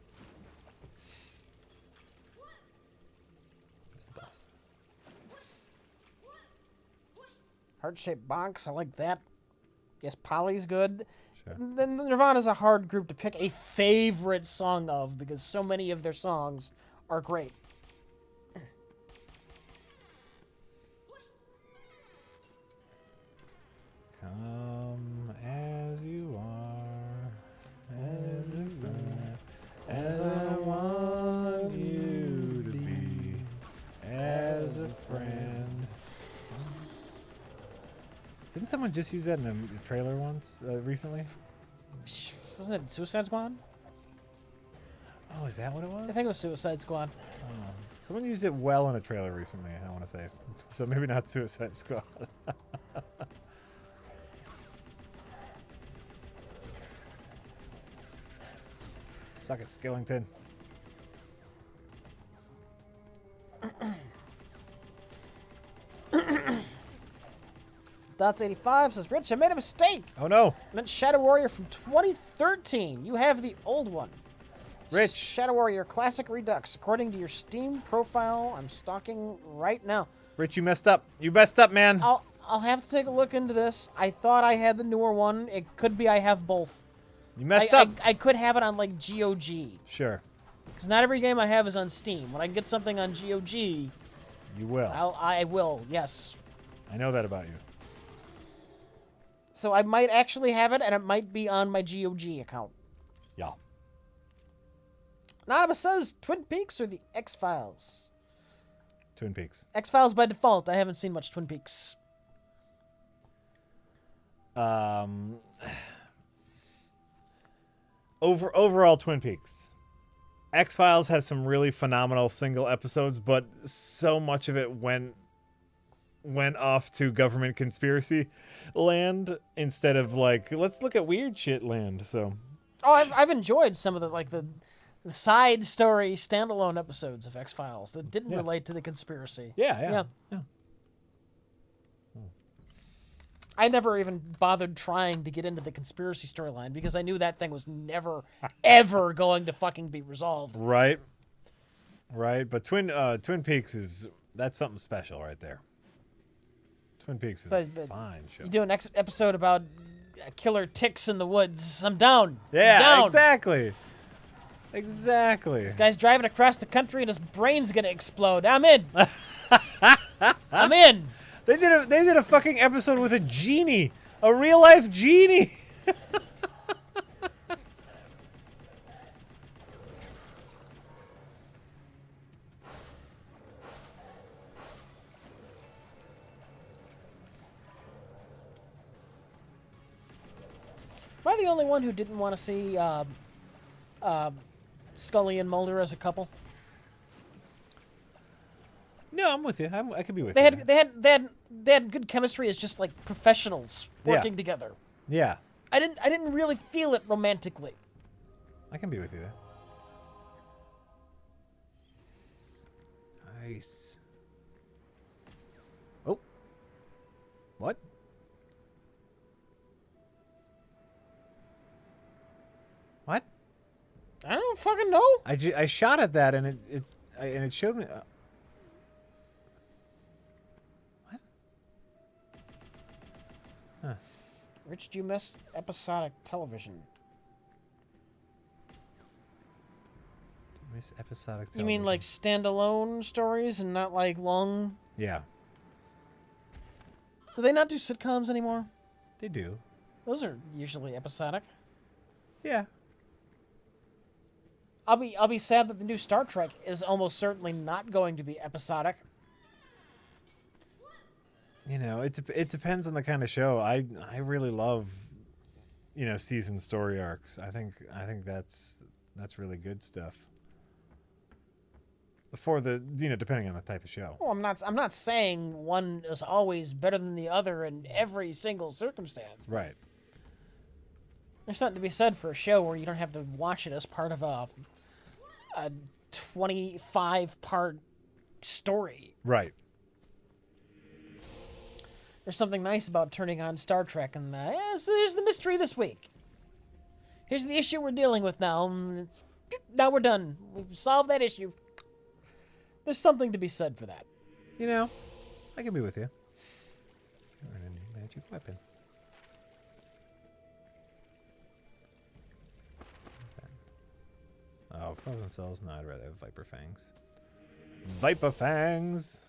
It's the best. Heart-shaped box. I like that. Yes, Polly's good. Sure. Then Nirvana's a hard group to pick a favorite song of because so many of their songs are great. Come as you are, as I want you Didn't someone just use that in a trailer once recently? Wasn't it Suicide Squad? Oh, is that what it was? I think it was Suicide Squad. Someone used it well in a trailer recently, I want to say. So maybe not Suicide Squad. Suck it, Skellington. Dots85 says, Rich, I made a mistake. Oh no. I meant Shadow Warrior from 2013. You have the old one. Rich. Shadow Warrior Classic Redux. According to your Steam profile, I'm stalking right now. Rich, you messed up. You messed up, man. I'll have to take a look into this. I thought I had the newer one. It could be I have both. You messed up. I could have it on like GOG. Sure. Because not every game I have is on Steam. When I get something on GOG, You will. I will, yes. I know that about you. So I might actually have it, and it might be on my GOG account. Yeah. Anonymous says Twin Peaks or the X-Files? Twin Peaks. X-Files by default. I haven't seen much Twin Peaks. Overall, Twin Peaks. X-Files has some really phenomenal single episodes, but so much of it went off to government conspiracy land instead of like, let's look at weird shit land. So, I've enjoyed some of the side story standalone episodes of X-Files that didn't relate to the conspiracy. Yeah. I never even bothered trying to get into the conspiracy storyline because I knew that thing was never, ever going to fucking be resolved. Right. But Twin Peaks that's something special right there. Twin Peaks is a fine show. You do an episode about killer ticks in the woods. I'm down. Yeah, I'm down. Exactly. This guy's driving across the country and his brain's gonna explode. I'm in. I'm in. They did a fucking episode with a genie, a real life genie. Am I the only one who didn't want to see Scully and Mulder as a couple? No, I'm with you. I could be with They you. They had good chemistry as just like professionals working together. Yeah. I didn't really feel it romantically. I can be with you there. Nice. Oh. What? What? I don't fucking know. I shot at that and it showed me. What? Huh. Rich, do you miss episodic television? Miss episodic television. You mean like standalone stories and not like long? Yeah. Do they not do sitcoms anymore? They do. Those are usually episodic. Yeah. I'll be sad that the new Star Trek is almost certainly not going to be episodic. You know, it depends on the kind of show. I really love, season story arcs. I think that's really good stuff. For the depending on the type of show. Well, I'm not saying one is always better than the other in every single circumstance. Right. There's something to be said for a show where you don't have to watch it as part of a 25-part story. Right. There's something nice about turning on Star Trek and here's the mystery this week. Here's the issue we're dealing with now. Now we're done. We've solved that issue. There's something to be said for that. I can be with you. Earn a new magic weapon. Oh, frozen cells? No, I'd rather have Viper Fangs. Viper Fangs!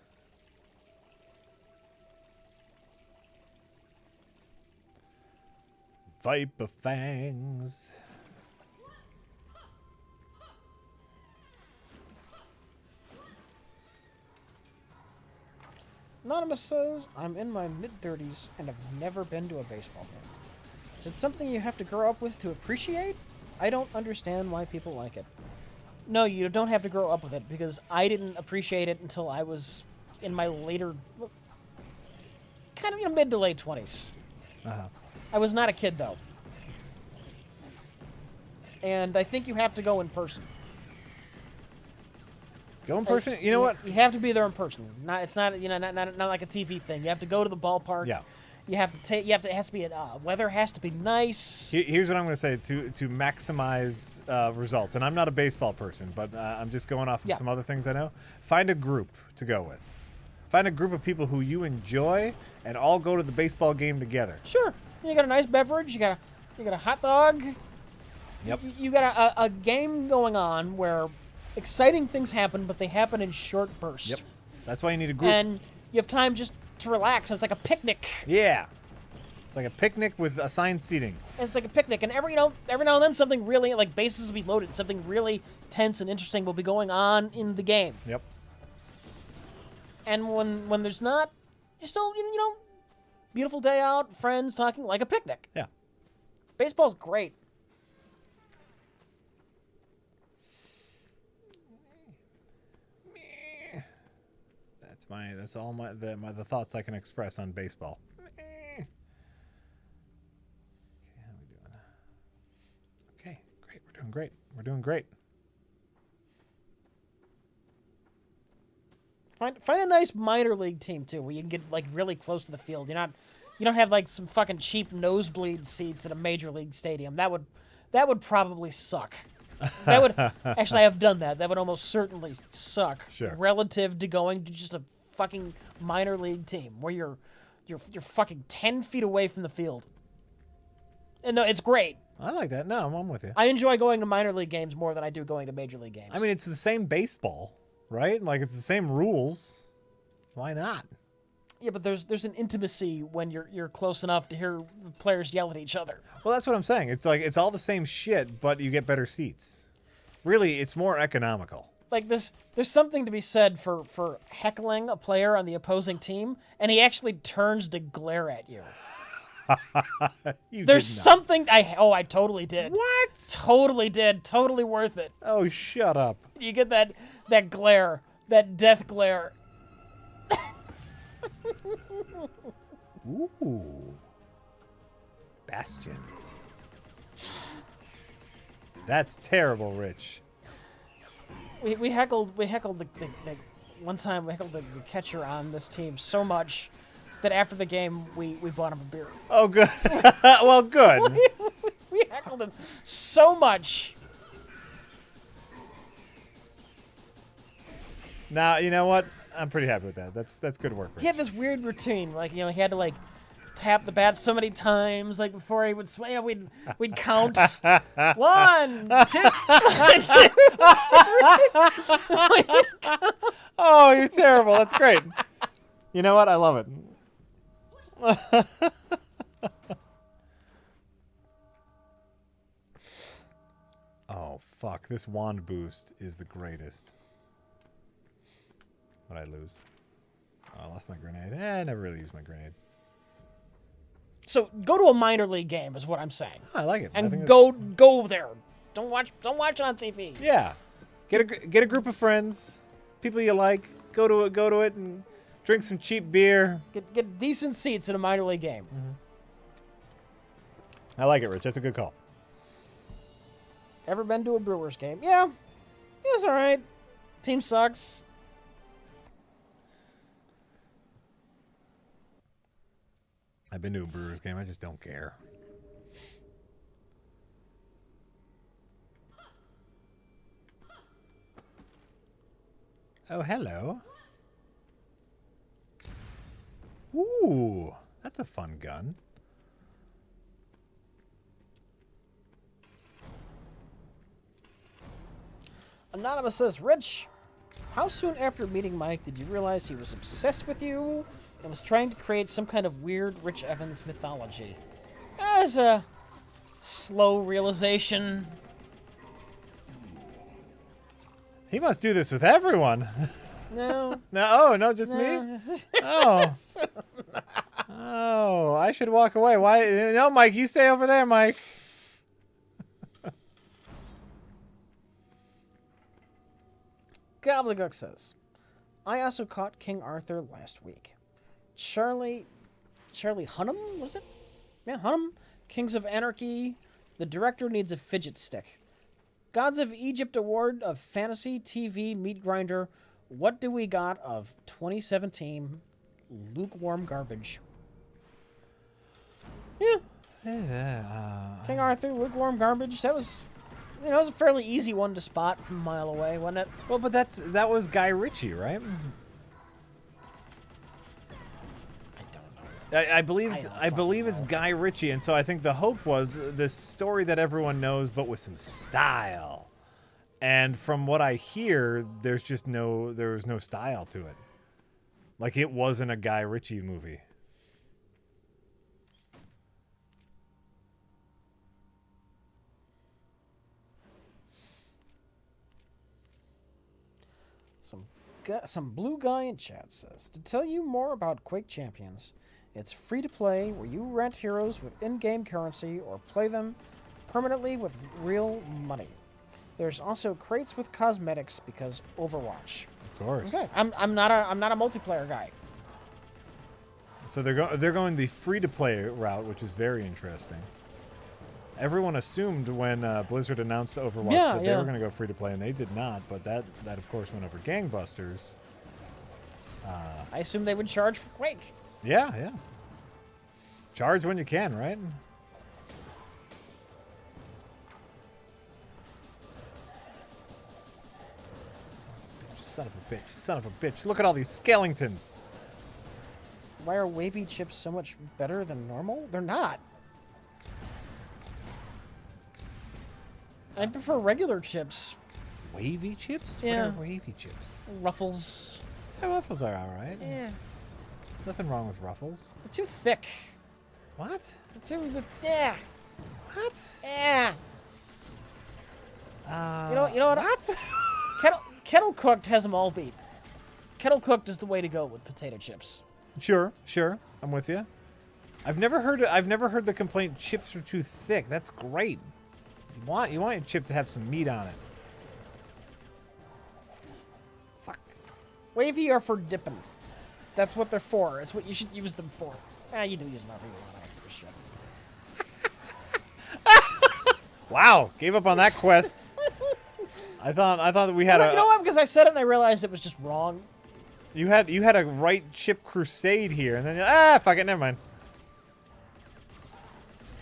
Viper Fangs! Anonymous says, I'm in my mid-30s and have never been to a baseball game. Is it something you have to grow up with to appreciate? I don't understand why people like it. No, you don't have to grow up with it, because I didn't appreciate it until I was in my later, kind of, mid to late 20s. Uh-huh. I was not a kid, though. And I think you have to go in person. Go in person? You know what? You have to be there in person. It's not not like a TV thing. You have to go to the ballpark. Yeah. You have to take. It has to be. Weather has to be nice. Here's what I'm going to say to maximize results. And I'm not a baseball person, but I'm just going off of some other things I know. Find a group to go with. Find a group of people who you enjoy, and all go to the baseball game together. Sure. You got a nice beverage. You got a hot dog. Yep. You got a game going on where exciting things happen, but they happen in short bursts. Yep. That's why you need a group. And you have time just to relax. And it's like a picnic. Yeah. It's like a picnic with assigned seating. And it's like a picnic, and every now and then something really, like, bases will be loaded. Something really tense and interesting will be going on in the game. Yep. And when there's not, you're still, beautiful day out, friends talking, like a picnic. Yeah. Baseball's great. That's all the thoughts I can express on baseball. Okay, how are we doing? Okay, great. We're doing great. Find a nice minor league team too, where you can get like really close to the field. You don't have like some fucking cheap nosebleed seats at a major league stadium. That would probably suck. That would actually, I have done that. That would almost certainly suck. Sure. Relative to going to just a fucking minor league team where you're fucking 10 feet away from the field. And no, it's great. I like that. No, I'm with you. I enjoy going to minor league games more than I do going to major league games. I mean, it's the same baseball, right? Like, it's the same rules. Why not? Yeah, but there's an intimacy when you're close enough to hear players yell at each other. Well, that's what I'm saying. It's like it's all the same shit, but you get better seats. Really, it's more economical. Like there's something to be said for heckling a player on the opposing team, and he actually turns to glare at you. There's something I totally did. What? Totally did. Totally worth it. Oh, shut up. You get that glare, that death glare. Ooh. Bastion. That's terrible, Rich. We heckled the one time we heckled the catcher on this team so much that after the game we bought him a beer. Oh, good. Well, good. We heckled him so much. Now, you know what? I'm pretty happy with that. That's good work. Rich. He had this weird routine, like he had to like tap the bat so many times, like before he would swing. We'd count 1, 2. Oh, you're terrible. That's great. You know what? I love it. Oh, fuck. This wand boost is the greatest. What'd I lose? Oh, I lost my grenade. I never really used my grenade. So go to a minor league game is what I'm saying. Oh, I like it. And go there. Don't watch it on TV. Yeah. Get a group of friends, people you like. Go to it and drink some cheap beer. Get decent seats at a minor league game. Mm-hmm. I like it, Rich. That's a good call. Ever been to a Brewers game? Yeah. It's all right. Team sucks. I've been to a Brewers game. I just don't care. Oh, hello. Ooh, that's a fun gun. Anonymous says, Rich, how soon after meeting Mike did you realize he was obsessed with you and was trying to create some kind of weird Rich Evans mythology? As a slow realization. He must do this with everyone. No. No, oh, no, just me? Oh. Oh, I should walk away. Why? No, Mike, you stay over there, Mike. Gobbledygook says, I also caught King Arthur last week. Charlie Hunnam, was it? Yeah, Hunnam. Kings of Anarchy. The director needs a fidget stick. Gods of Egypt Award of Fantasy TV Meat Grinder. What do we got of 2017 lukewarm garbage? Yeah. King Arthur, lukewarm garbage. That was, it was a fairly easy one to spot from a mile away, wasn't it? Well, but that was Guy Ritchie, right? I believe it's Guy Ritchie, and so I think the hope was this story that everyone knows, but with some style. And from what I hear, there was no style to it. Like, it wasn't a Guy Ritchie movie. Some blue guy in chat says, to tell you more about Quake Champions, it's free to play where you rent heroes with in-game currency or play them permanently with real money. There's also crates with cosmetics because Overwatch. Of course. Okay. I'm not a multiplayer guy. So they're going the free to play route, which is very interesting. Everyone assumed when Blizzard announced Overwatch that they were going to go free to play, and they did not. But that of course went over gangbusters. I assumed they would charge for Quake. Yeah. Charge when you can, right? Son of a bitch. Look at all these skeletons. Why are wavy chips so much better than normal? They're not. I prefer regular chips. Wavy chips? Yeah. What are wavy chips? Ruffles. Yeah, Ruffles are alright. Yeah. Nothing wrong with Ruffles. They're too thick. What? Yeah. What? Yeah. You know what? What? Kettle cooked has them all beat. Kettle cooked is the way to go with potato chips. Sure. I'm with you. I've never heard the complaint chips are too thick. That's great. You want your chip to have some meat on it. Fuck. Wavy are for dipping. That's what they're for. It's what you should use them for. You do use them for shit. Wow, gave up on that quest. I thought that we had you know what? Because I said it and I realized it was just wrong. You had a right chip crusade here, and then fuck it, never mind.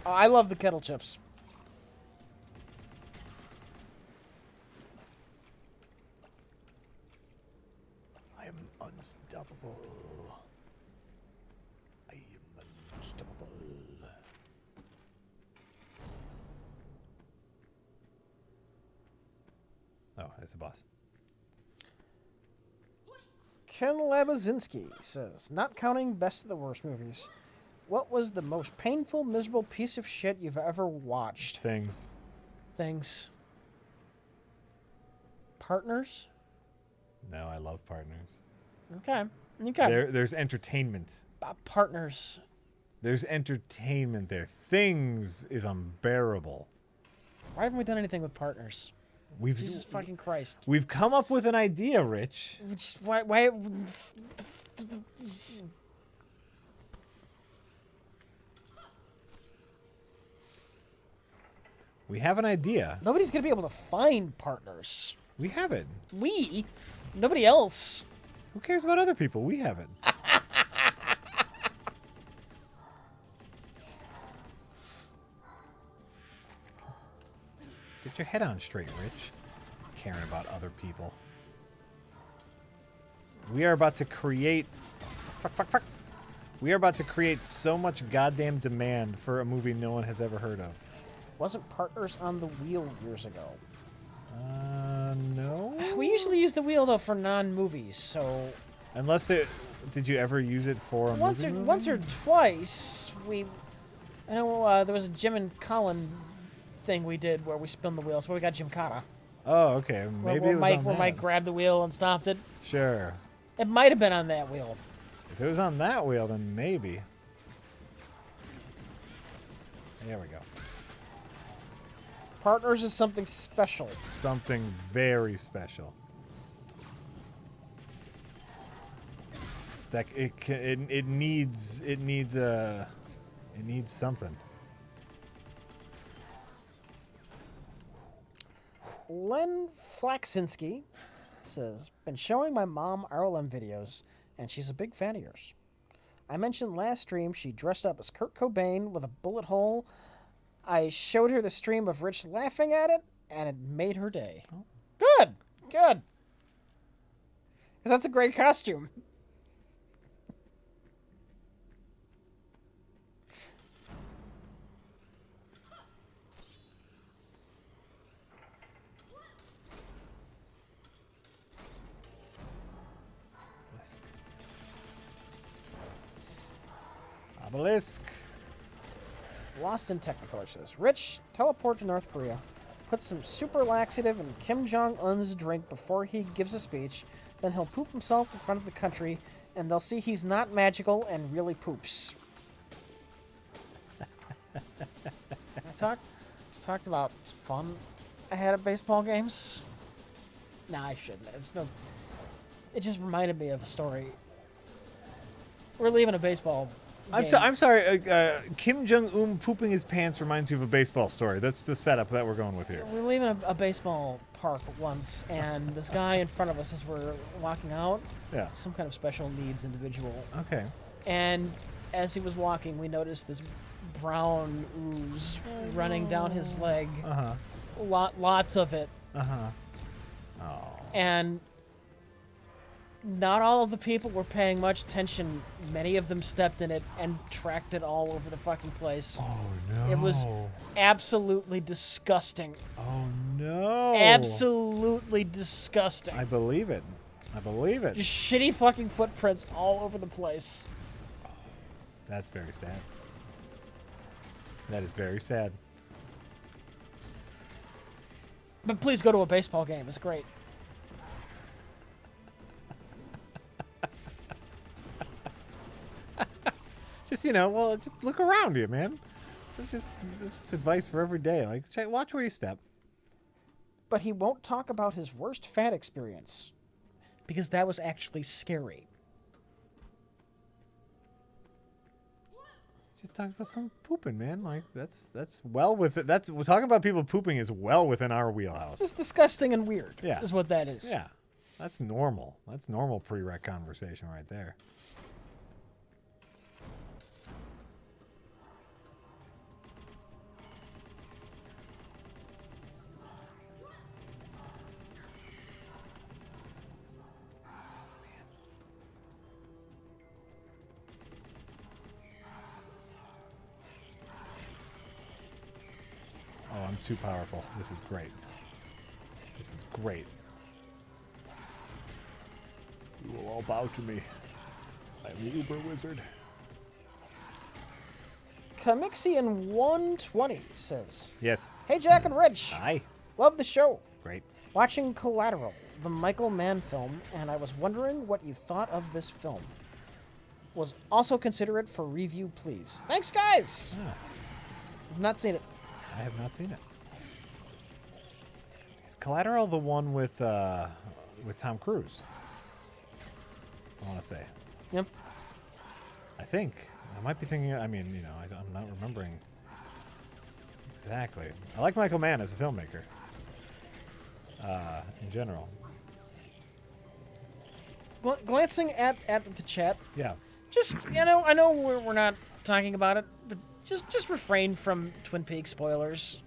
Oh, I love the kettle chips. I am unstoppable. I am unstoppable. Oh, it's the boss. Ken Labazinski says, not counting best of the worst movies, what was the most painful, miserable piece of shit you've ever watched? Things. Partners? No, I love Partners. Okay. There's entertainment. Partners. There's entertainment there. Things is unbearable. Why haven't we done anything with Partners? Jesus fucking Christ. We've come up with an idea, Rich. Why? We have an idea. Nobody's going to be able to find Partners. We have it. Nobody else. Who cares about other people? We have it. Get your head on straight, Rich. Caring about other people. We are about to create... Fuck. We are about to create so much goddamn demand for a movie no one has ever heard of. Wasn't Partners on the wheel years ago? No. We usually use the wheel, though, for non-movies, so... Unless they... Did you ever use it for a movie? Once or twice, I know there was a Jim and Colin thing we did where we spun the wheel, so we got Jim Cotta. Oh, okay. Maybe it was on where that. Mike grabbed the wheel and stopped it. Sure. It might have been on that wheel. If it was on that wheel, then maybe. There we go. Partners is something special. Something very special. That it needs something. Len Flaxinski says, been showing my mom RLM videos, and she's a big fan of yours. I mentioned last stream she dressed up as Kurt Cobain with a bullet hole. I showed her the stream of Rich laughing at it, and it made her day. Oh. Good. Because that's a great costume. Obelisk. Lost in Technicolor says, Rich, teleport to North Korea. Put some super laxative in Kim Jong-un's drink before he gives a speech. Then he'll poop himself in front of the country, and they'll see he's not magical and really poops. I talked about fun I had at baseball games. Nah, I shouldn't. It just reminded me of a story. We're leaving a baseball game. I'm sorry. Kim Jong-un pooping his pants reminds you of a baseball story. That's the setup that we're going with here. We're leaving a baseball park once, and this guy in front of us, as we're walking out, some kind of special needs individual. Okay. And as he was walking, we noticed this brown ooze running down his leg. Uh-huh. Lots of it. Uh-huh. Oh. And not all of the people were paying much attention. Many of them stepped in it and tracked it all over the fucking place. Oh, no. It was absolutely disgusting. Oh, no. Absolutely disgusting. I believe it. Just shitty fucking footprints all over the place. That's very sad. That is very sad. But please go to a baseball game. It's great. Just, just look around you, man. That's just advice for every day. Like, watch where you step. But he won't talk about his worst fan experience, because that was actually scary. Just talk about some pooping, man. Like, that's well within. We're talking about people pooping is well within our wheelhouse. It's disgusting and weird. Yeah, is what that is. Yeah, that's normal. That's normal prereq conversation right there. Oh, I'm too powerful. This is great. This is great. You will all bow to me. I'm the Uber Wizard. Camixian120 says, Yes. Hey, Jack and Rich. Hi. Love the show. Great. Watching Collateral, the Michael Mann film, and I was wondering what you thought of this film. Was also consider it for review, please. Thanks, guys. I've not seen it. I have not seen it. Is Collateral the one with Tom Cruise? I want to say. Yep. I think. I might be thinking, I'm not remembering exactly. I like Michael Mann as a filmmaker. In general. Glancing at the chat. Yeah. Just, I know we're not talking about it, but just refrain from Twin Peaks spoilers.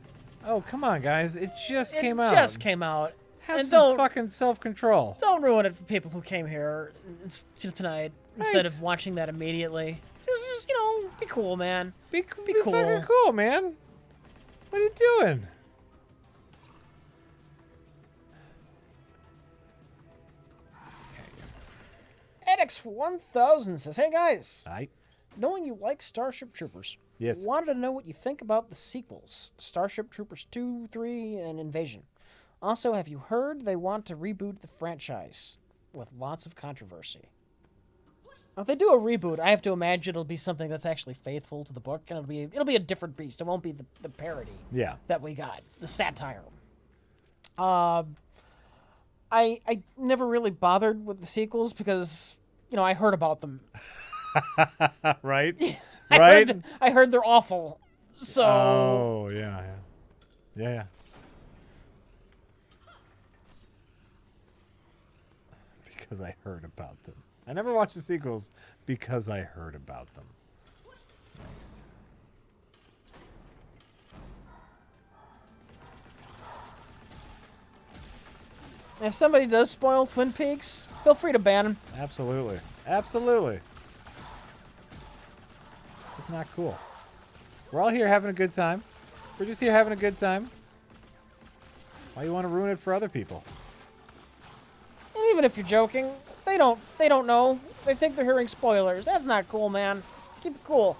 Oh, come on, guys. It just came out. It just came out. Have some fucking self-control. Don't ruin it for people who came here tonight instead of watching that immediately. Just be cool, man. Be cool. Fucking cool, man. What are you doing? edX1000 says, Hey, guys. Hi. Knowing you like Starship Troopers, yes, wanted to know what you think about the sequels, Starship Troopers 2, 3, and Invasion. Also, have you heard they want to reboot the franchise with lots of controversy? Now, if they do a reboot, I have to imagine it'll be something that's actually faithful to the book, and it'll be a different beast. It won't be the parody that we got, the satire. I never really bothered with the sequels because, I heard about them. Right? Right? I heard they're awful. So. Oh, yeah. Because I heard about them. I never watched the sequels because I heard about them. Nice. If somebody does spoil Twin Peaks, feel free to ban them. Absolutely. It's not cool. We're all here having a good time. We're just here having a good time. Why you want to ruin it for other people? And even if you're joking, they don't know. They think they're hearing spoilers. That's not cool, man. Keep it cool.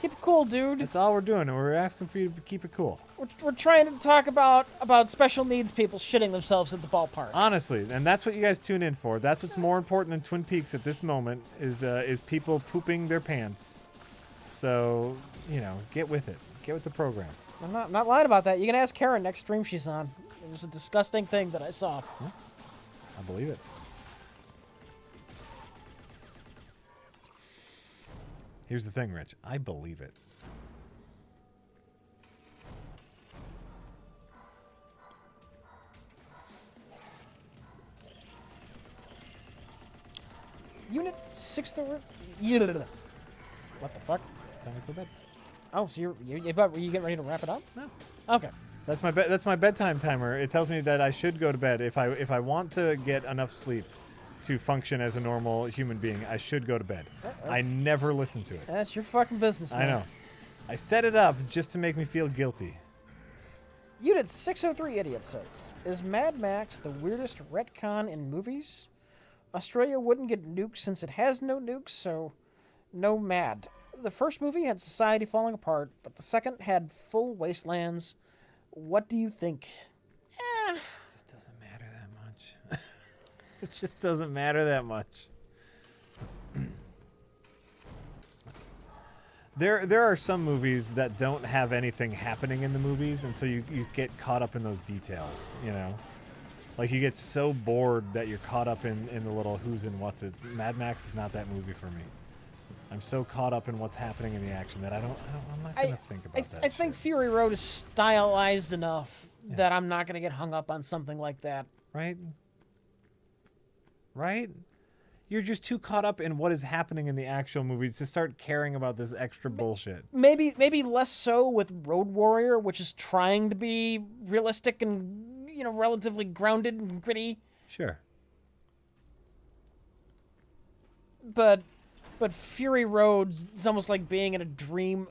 Keep it cool, dude. That's all we're doing, and we're asking for you to keep it cool. We're trying to talk about special needs people shitting themselves at the ballpark. Honestly, and that's what you guys tune in for. That's what's more important than Twin Peaks at this moment is people pooping their pants. So, get with it. Get with the program. I'm not lying about that. You can ask Karen next stream she's on. It was a disgusting thing that I saw. Yeah, I believe it. Here's the thing, Rich. I believe it. Unit 6... What the fuck? It's time to go to bed. Oh, so were you getting ready to wrap it up? No. Okay. That's my bedtime timer. It tells me that I should go to bed. If I want to get enough sleep to function as a normal human being, I should go to bed. I never listen to it. That's your fucking business, man. I know. I set it up just to make me feel guilty. Unit 603 Idiot says, is Mad Max the weirdest retcon in movies? Australia wouldn't get nukes since it has no nukes, so no mad. The first movie had society falling apart, but the second had full wastelands. What do you think? It just doesn't matter that much. It just doesn't matter that much. There are some movies that don't have anything happening in the movies, and so you get caught up in those details, Like, you get so bored that you're caught up in the little who's and what's it. Mad Max is not that movie for me. I'm so caught up in what's happening in the action that I'm not going to think about that. I think Fury Road is stylized enough that I'm not going to get hung up on something like that. Right? Right? You're just too caught up in what is happening in the actual movie to start caring about this extra bullshit. Maybe less so with Road Warrior, which is trying to be realistic and, relatively grounded and gritty. Sure. But Fury Road, it's almost like being in a dream.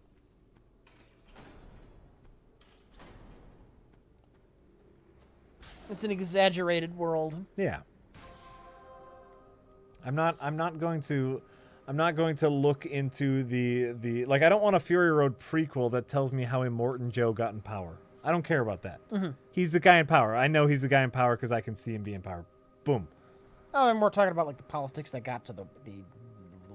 It's an exaggerated world. Yeah. I'm not going to look into the like, I don't want a Fury Road prequel that tells me how Immortan Joe got in power. I don't care about that. Mm-hmm. He's the guy in power. I know he's the guy in power because I can see him be in power. Boom. Oh, and we're talking about like the politics that got to the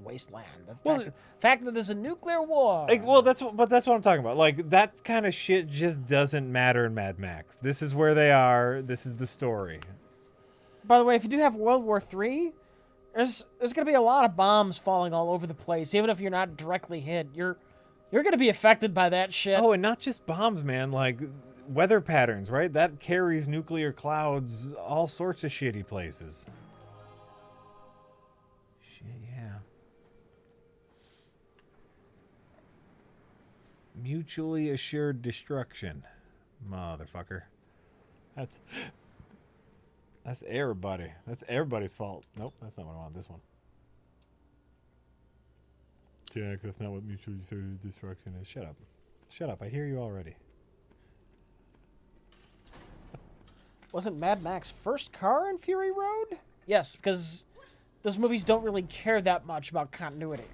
wasteland. The fact that there's a nuclear war. That's what I'm talking about. Like, that kind of shit just doesn't matter in Mad Max. This is where they are. This is the story. By the way, if you do have World War III, there's going to be a lot of bombs falling all over the place. Even if you're not directly hit, you're going to be affected by that shit. Oh, and not just bombs, man. Like, weather patterns, right? That carries nuclear clouds all sorts of shitty places. Shit, yeah. Mutually assured destruction. Motherfucker. That's everybody. That's everybody's fault. Nope, that's not what I want. This one. Jack, that's not what mutually assured destruction is. Shut up. Shut up. I hear you already. Wasn't Mad Max first car in Fury Road? Yes, because those movies don't really care that much about continuity.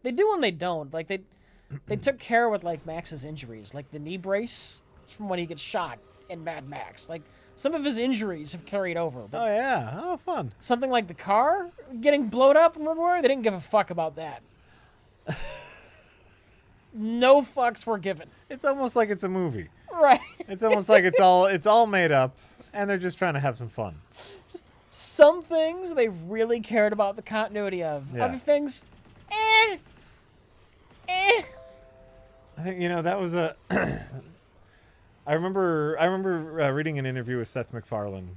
They do and they don't. Like, they took care with, like, Max's injuries. Like, the knee brace from when he gets shot. in Mad Max. Like, some of his injuries have carried over. But Oh, yeah. Oh, fun. something like the car getting blown up, remember? They didn't give a fuck about that. No fucks were given. It's almost like it's a movie. Right. It's almost like it's all made up, and they're just trying to have some fun. Some things they really cared about the continuity of. Yeah. Other things, eh. I think that was a. I remember reading an interview with Seth MacFarlane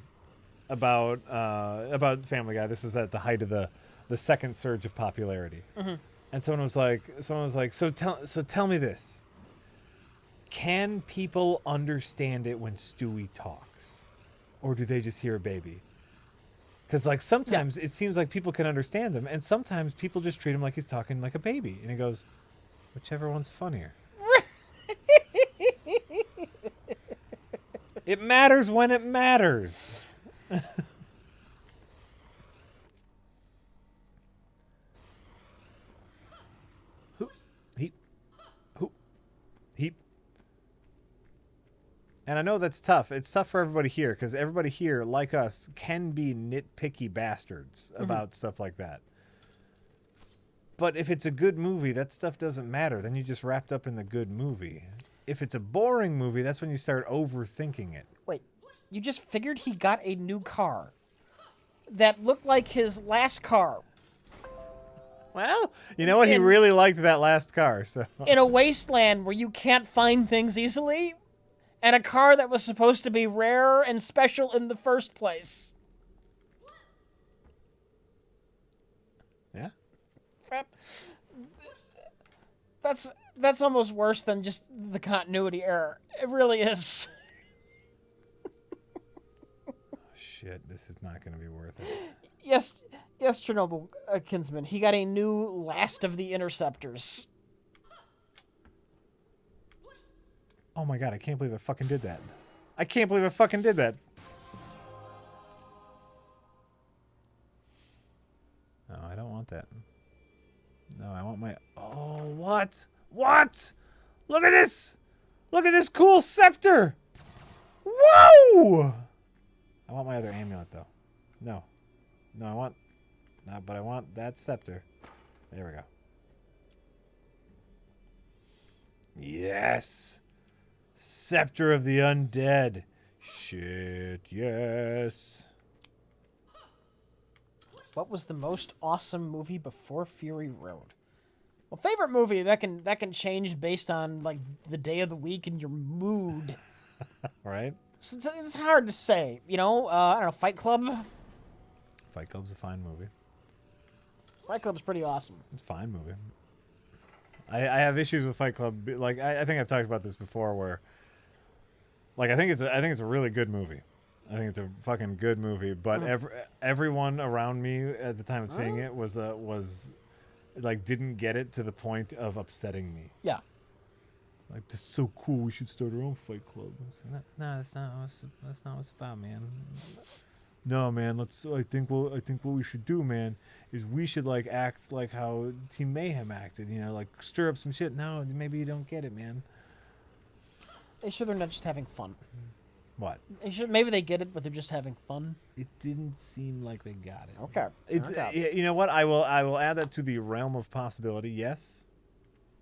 about Family Guy. This was at the height of the second surge of popularity, and someone was like, so tell me this: can people understand it when Stewie talks, or do they just hear a baby? Because like sometimes it seems like people can understand him, and sometimes people just treat him like he's talking like a baby, and he goes, whichever one's funnier. It matters when it matters. He. And I know that's tough. It's tough for everybody here because everybody here, like us, can be nitpicky bastards about stuff like that. But if it's a good movie, that stuff doesn't matter. Then you're just wrapped up in the good movie. If it's a boring movie, that's when you start overthinking it. Wait, you just figured he got a new car that looked like his last car. Well, you know what? He really liked that last car. So in a wasteland where you can't find things easily, and a car that was supposed to be rare and special in the first place. Yeah. That's almost worse than just the continuity error. It really is. Shit, this is not going to be worth it. Yes, Chernobyl Kinsman. He got a new Last of the Interceptors. Oh my god, I can't believe I fucking did that. I can't believe I fucking did that. No, I don't want that. No, I want my... Oh, what? What? Look at this! Look at this cool scepter! Whoa! I want my other amulet, though. No. No, I want... No, but I want that scepter. There we go. Yes! Scepter of the Undead. Shit, yes. What was the most awesome movie before Fury Road? Well, favorite movie that can change based on like the day of the week and your mood. Right? So it's hard to say, I don't know. Fight Club. Fight Club's a fine movie. Fight Club's pretty awesome. It's a fine movie. I have issues with Fight Club. Like I think I've talked about this before, where like I think it's a really good movie. I think it's a fucking good movie. But everyone around me at the time of seeing it was like didn't get it to the point of upsetting me. Yeah. Like, this is so cool. We should start our own Fight Club. No, that's not what it's about, man. No, man. I think what we should do, man, is we should like act like how Team Mayhem acted. Like stir up some shit. No, maybe you don't get it, man. They sure they're not just having fun. What? Maybe they get it, but they're just having fun. It didn't seem like they got it. Okay. It's you know what? I will add that to the realm of possibility. Yes,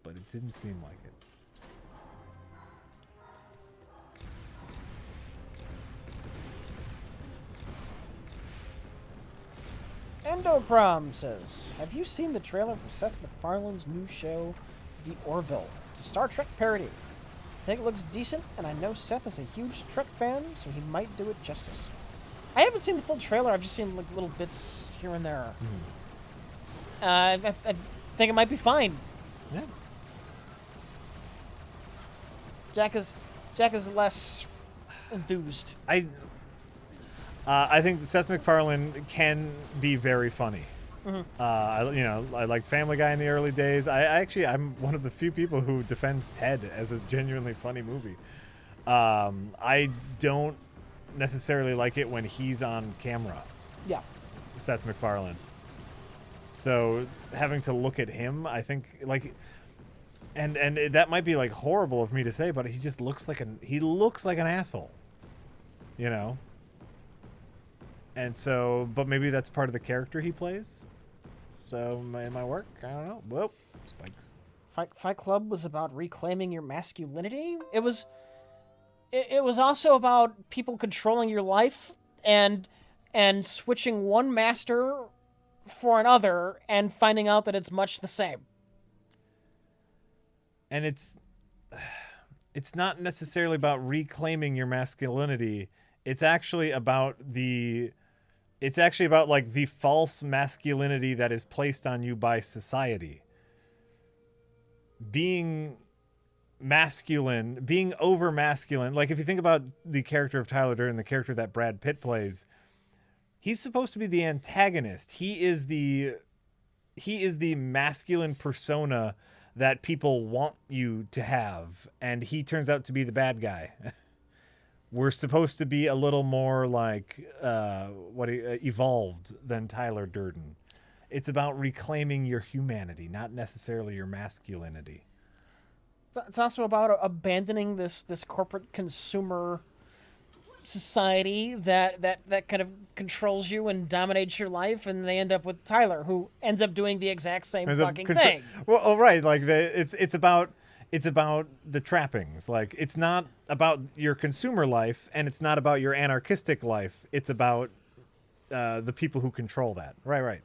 but it didn't seem like it. Endocrom says, have you seen the trailer for Seth MacFarlane's new show, The Orville? It's a Star Trek parody. I think it looks decent, and I know Seth is a huge Trek fan, so he might do it justice. I haven't seen the full trailer. I've just seen like little bits here and there. I think it might be fine. Yeah. Jack is less enthused. I think Seth MacFarlane can be very funny. I liked Family Guy in the early days. I'm one of the few people who defends Ted as a genuinely funny movie. I don't necessarily like it when he's on camera. Yeah. Seth MacFarlane. So having to look at him, I think like, and that might be like horrible of me to say, but he just looks like an asshole. you know. And so, but maybe that's part of the character he plays. So it might work. I don't know. Whoa, spikes. Fight Club was about reclaiming your masculinity. It was also about people controlling your life and switching one master for another and finding out that it's much the same. And it's not necessarily about reclaiming your masculinity. It's actually about like the false masculinity that is placed on you by society. Being masculine, being over masculine. Like if you think about the character of Tyler Durden, the character that Brad Pitt plays, he's supposed to be the antagonist. He is the masculine persona that people want you to have, and he turns out to be the bad guy. We're supposed to be a little more like evolved than Tyler Durden. It's about reclaiming your humanity, not necessarily your masculinity. It's also about abandoning this corporate consumer society that kind of controls you and dominates your life, and they end up with Tyler, who ends up doing the exact same fucking thing. Well, oh, right, like it's about the trappings. Like it's not about your consumer life, and it's not about your anarchistic life. It's about the people who control that. Right.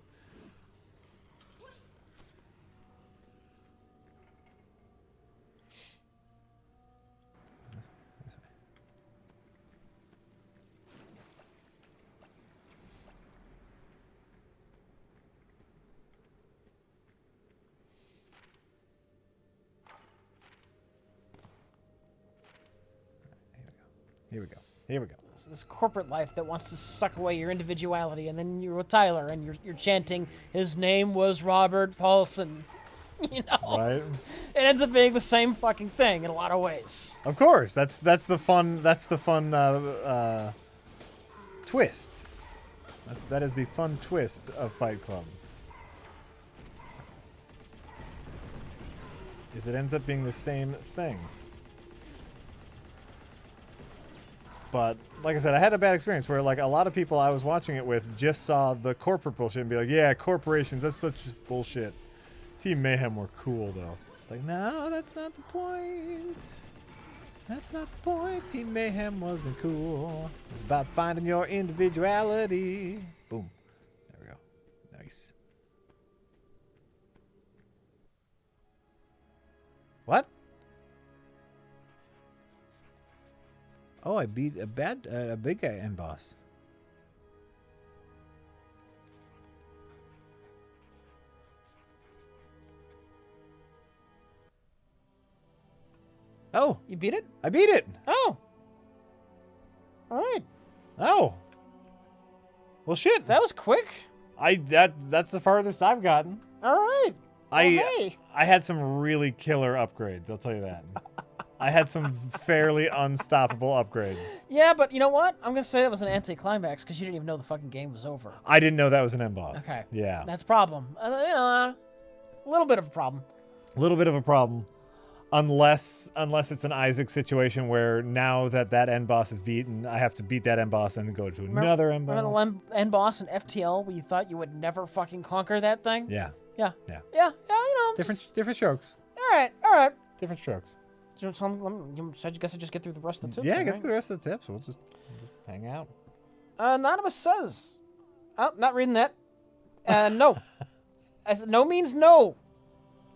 Here we go. So this corporate life that wants to suck away your individuality, and then you're with Tyler, and you're chanting, his name was Robert Paulson. You know, right? It ends up being the same fucking thing in a lot of ways. Of course, that's the fun twist. That is the fun twist of Fight Club. Is it ends up being the same thing. But like I said, I had a bad experience where like a lot of people I was watching it with just saw the corporate bullshit and be like, yeah, corporations, that's such bullshit. Team Mayhem were cool though. It's like, no, that's not the point. That's not the point. Team Mayhem wasn't cool. It's about finding your individuality. Boom. There we go. Nice. What? Oh, I beat a big guy end boss. Oh, You beat it? I beat it. Oh. All right. Oh. Well, shit. That was quick. That's the farthest I've gotten. All right. I had some really killer upgrades, I'll tell you that. I had some fairly unstoppable upgrades. Yeah, but you know what? I'm going to say that was an anticlimax because you didn't even know the fucking game was over. I didn't know that was an end boss. Okay. Yeah. That's a problem. A little bit of a problem. A little bit of a problem. Unless it's an Isaac situation where now that end boss is beaten, I have to beat that end boss and then go to another end boss. Remember the end boss in FTL where you thought you would never fucking conquer that thing? Yeah. Yeah, Different strokes. All right. Different strokes. So I guess I just get through the rest of the tips. Yeah, get through the rest of the tips. We'll just hang out. Anonymous says, oh, not reading that. No. I said no means no.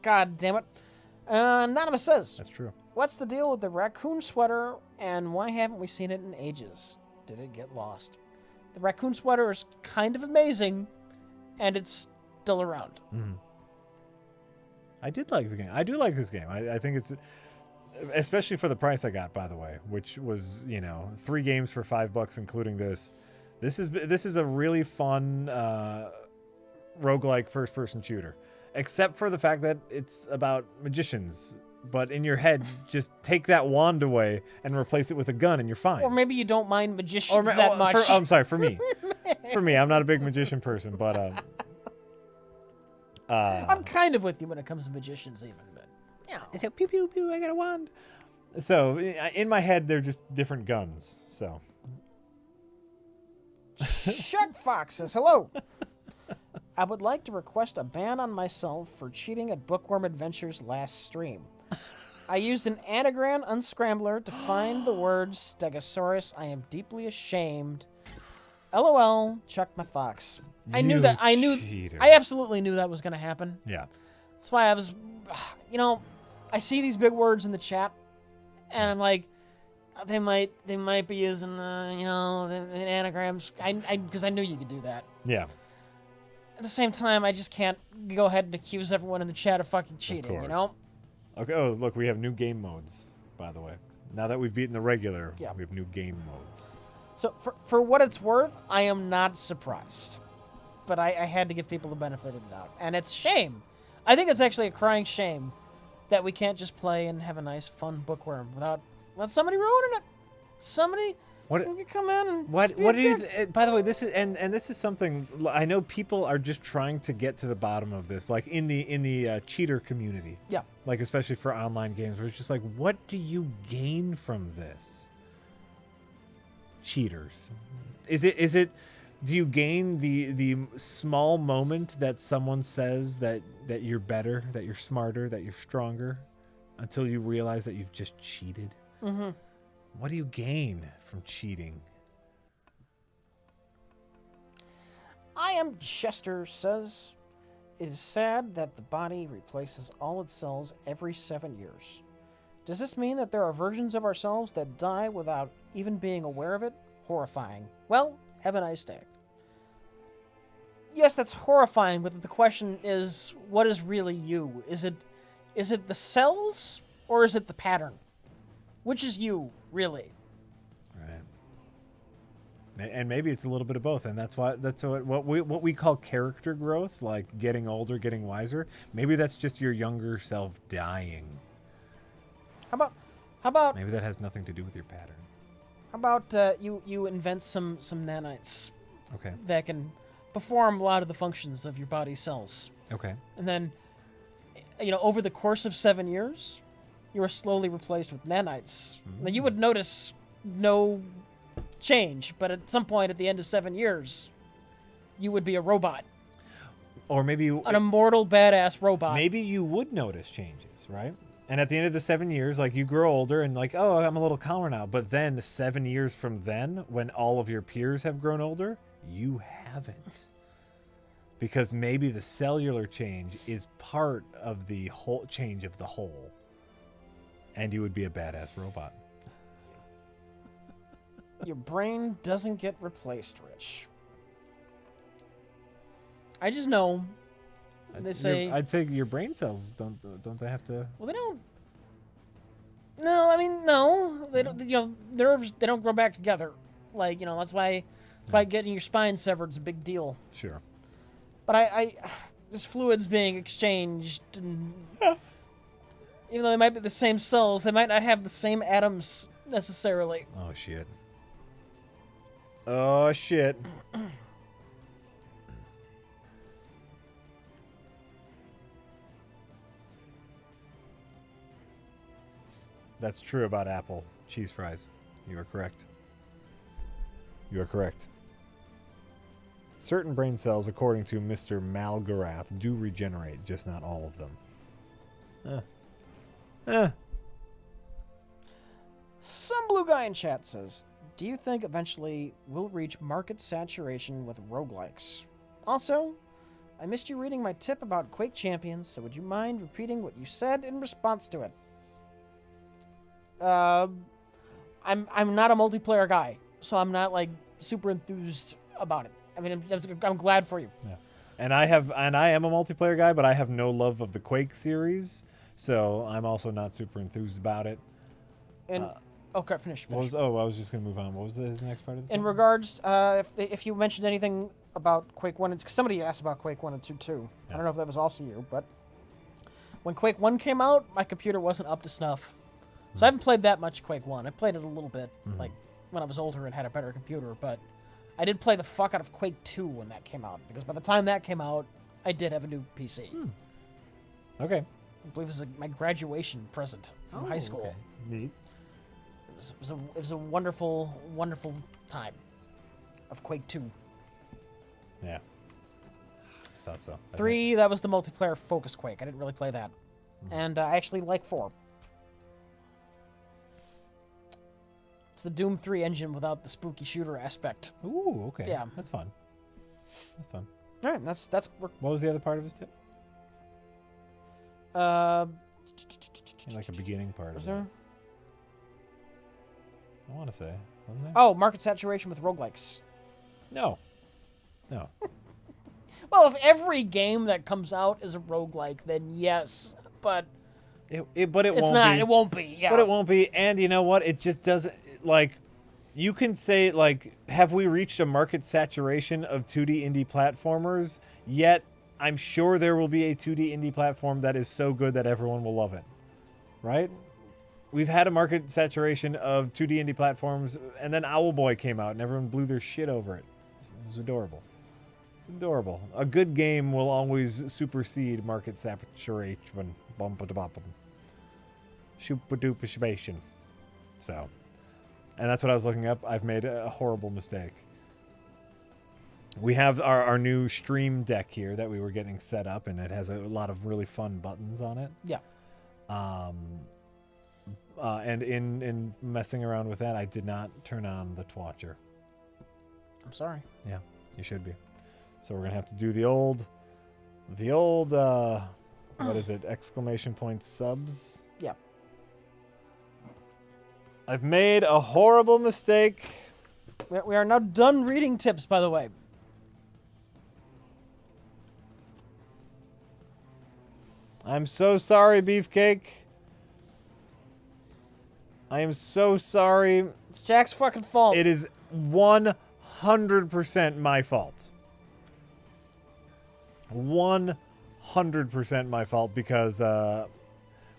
God damn it. Anonymous says, That's true. What's the deal with the raccoon sweater, and why haven't we seen it in ages? Did it get lost? The raccoon sweater is kind of amazing, and it's still around. Mm-hmm. I did like the game. I do like this game. I think it's, especially for the price I got, by the way, which was 3 games for $5, including this. This is a really fun roguelike first-person shooter. Except for the fact that it's about magicians. But in your head, just take that wand away and replace it with a gun and you're fine. Or maybe you don't mind magicians that much. I'm sorry, for me. For me, I'm not a big magician person, but... I'm kind of with you when it comes to magicians even, but... Yeah. Pew, pew, pew, I got a wand. So, in my head, they're just different guns, so... Chuck Fox says, hello. I would like to request a ban on myself for cheating at Bookworm Adventures last stream. I used an anagram unscrambler to find the word Stegosaurus. I am deeply ashamed. LOL, Chuck my Fox. I absolutely knew that was going to happen. Yeah. That's why I was, I see these big words in the chat, and I'm like, they might be using, anagrams. Because I knew you could do that. Yeah. At the same time, I just can't go ahead and accuse everyone in the chat of fucking cheating, Okay, oh, look, we have new game modes, by the way. Now that we've beaten the regular, yeah. we have new game modes. So, for what it's worth, I am not surprised. But I had to give people the benefit of the doubt. And it's a shame. I think it's actually a crying shame that we can't just play and have a nice, fun bookworm without somebody ruining it. Somebody... What can come in and what do you by the way, this is and this is something I know people are just trying to get to the bottom of this, like in the cheater community. Yeah. Like especially for online games where it's just like, what do you gain from this? Cheaters. Is it do you gain the small moment that someone says that you're better, that you're smarter, that you're stronger until you realize that you've just cheated? Mm-hmm. What do you gain from cheating? I am Chester says, it is sad that the body replaces all its cells every 7 years. Does this mean that there are versions of ourselves that die without even being aware of it? Horrifying. Well, have a nice day. Yes, that's horrifying, but the question is, what is really you? Is it the cells or is it the pattern? Which is you, really? Right. And maybe it's a little bit of both, and that's what we call character growth, like getting older, getting wiser. Maybe that's just your younger self dying. How about? Maybe that has nothing to do with your pattern. How about you invent some nanites? Okay. That can perform a lot of the functions of your body's cells. Okay. And then, over the course of 7 years, you are slowly replaced with nanites. Mm-hmm. Now, you would notice no change, but at some point at the end of 7 years, you would be a robot. Or maybe an immortal badass robot. Maybe you would notice changes, right? And at the end of the 7 years, like you grow older and like, oh, I'm a little calmer now. But then 7 years from then, when all of your peers have grown older, you haven't. Because maybe the cellular change is part of the whole change of the whole. And you would be a badass robot. Your brain doesn't get replaced, Rich. I just know. They say. I'd say your brain cells don't they have to? Well, they don't. No, I mean no. They don't. Nerves. They don't grow back together. Like that's why. That's why getting your spine severed is a big deal. Sure. But I this fluid's being exchanged, and even though they might be the same cells, they might not have the same atoms necessarily. Oh shit. Oh shit. That's true about apple cheese fries. You are correct. You are correct. Certain brain cells, according to Mr. Malgarath, do regenerate, just not all of them. Some blue guy in chat says, do you think eventually we'll reach market saturation with roguelikes? Also, I missed you reading my tip about Quake Champions, so would you mind repeating what you said in response to it? I'm not a multiplayer guy, so I'm not like super enthused about it. I mean, I'm glad for you. Yeah. And I am a multiplayer guy, but I have no love of the Quake series, so I'm also not super enthused about it. And okay, finish. I was just gonna move on. What was his next part of the in regards, if you mentioned anything about Quake 1 and 2, somebody asked about Quake 1 and 2 too. Yeah. I don't know if that was also you, but when Quake 1 came out, my computer wasn't up to snuff. So I haven't played that much Quake 1. I played it a little bit, like when I was older and had a better computer, but I did play the fuck out of Quake 2 when that came out, because by the time that came out, I did have a new PC. Okay. I believe it was my graduation present from high school. Okay. Neat. It was a wonderful, wonderful time of Quake 2. Yeah. Thought so. 3, that was the multiplayer Focus Quake. I didn't really play that. And I actually like 4. It's the Doom 3 engine without the spooky shooter aspect. Ooh, okay. Yeah. That's fun. That's fun. All right, that's What was the other part of his tip? Like a beginning part of was it. there? I want to say, wasn't there? Oh, market saturation with roguelikes. No. Well, if every game that comes out is a roguelike, then yes. But But it it's won't not. be. It won't be. Yeah. But it won't be. And you know what? It just doesn't, like, you can say, like, have we reached a market saturation of 2D indie platformers? Yet, I'm sure there will be a 2D indie platform that is so good that everyone will love it. Right? We've had a market saturation of 2D indie platforms, and then Owlboy came out, and everyone blew their shit over it. It was adorable. It's adorable. A good game will always supersede market saturation. Shoopa-doopa-shabation. So, and that's what I was looking up. I've made a horrible mistake. We have our new stream deck here that we were getting set up, and it has a lot of really fun buttons on it. Yeah. And in messing around with that, I did not turn on the Twatcher. I'm sorry. Yeah, you should be. So we're gonna have to do the old, what is it? Exclamation point subs. Yeah. I've made a horrible mistake. We are now done reading tips, by the way. I'm so sorry, Beefcake. I am so sorry. It's Jack's fucking fault. It is 100% my fault. 100% my fault because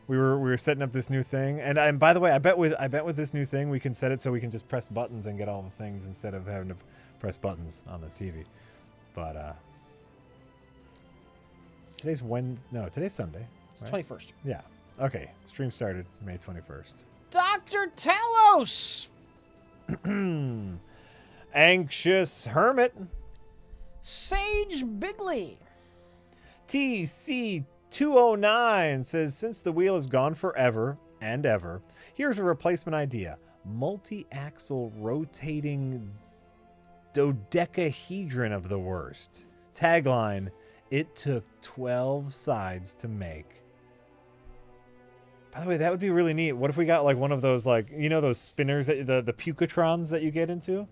we were setting up this new thing, and by the way, I bet with this new thing we can set it so we can just press buttons and get all the things instead of having to press buttons on the TV. But today's Wednesday. No, today's Sunday. It's Right? 21st. Yeah. Okay. Stream started May 21st. Dr. Talos! Anxious Hermit. Sage Bigley. TC209 says, since the wheel is gone forever and ever, here's a replacement idea. Multi-axle rotating dodecahedron of the worst. Tagline, it took 12 sides to make. By the way, that would be really neat. What if we got like one of those, like, you know, those spinners, that the Pucatrons that you get into?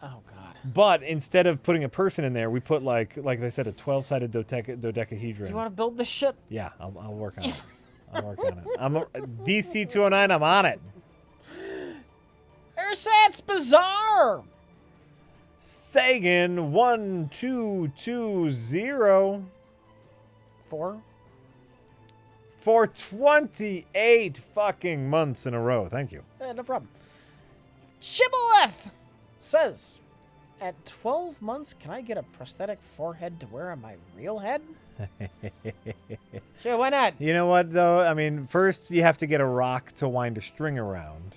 Oh, God. But instead of putting a person in there, we put, like they said, a 12-sided dodecahedron. You want to build this shit? Yeah, I'll work on it. I'll work on it. DC209, I'm on it. Ersatz Bizarre! Sagan 1220 4? for 28 fucking months in a row. Thank you. No problem. Shibboleth says, at 12 months, can I get a prosthetic forehead to wear on my real head? Sure, why not? You know what, though? I mean, first you have to get a rock to wind a string around,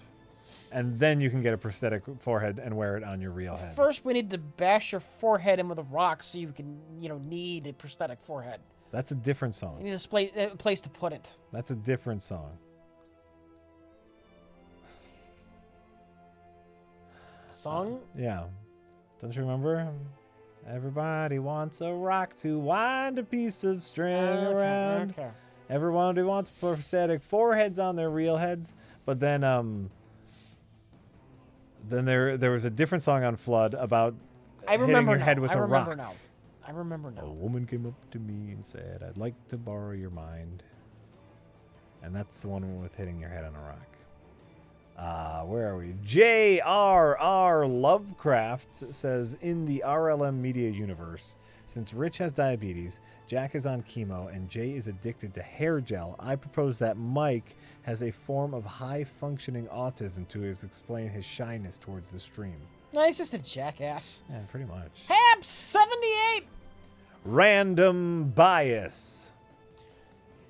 and then you can get a prosthetic forehead and wear it on your real head. First, we need to bash your forehead in with a rock so you can, need a prosthetic forehead. That's a different You song. need a place to put it. That's a different song. Song? Yeah. Don't you remember? Everybody wants a rock to wind a piece of string around. Okay. Everybody wants prosthetic foreheads on their real heads. But then there was a different song on Flood about hitting your head with a rock. I remember now. A woman came up to me and said, I'd like to borrow your mind. And that's the one with hitting your head on a rock. Where are we? J.R.R. Lovecraft says, in the RLM media universe, since Rich has diabetes, Jack is on chemo, and Jay is addicted to hair gel, I propose that Mike has a form of high-functioning autism to explain his shyness towards the stream. No, he's just a jackass. Yeah, pretty much. Hap 78. Random bias.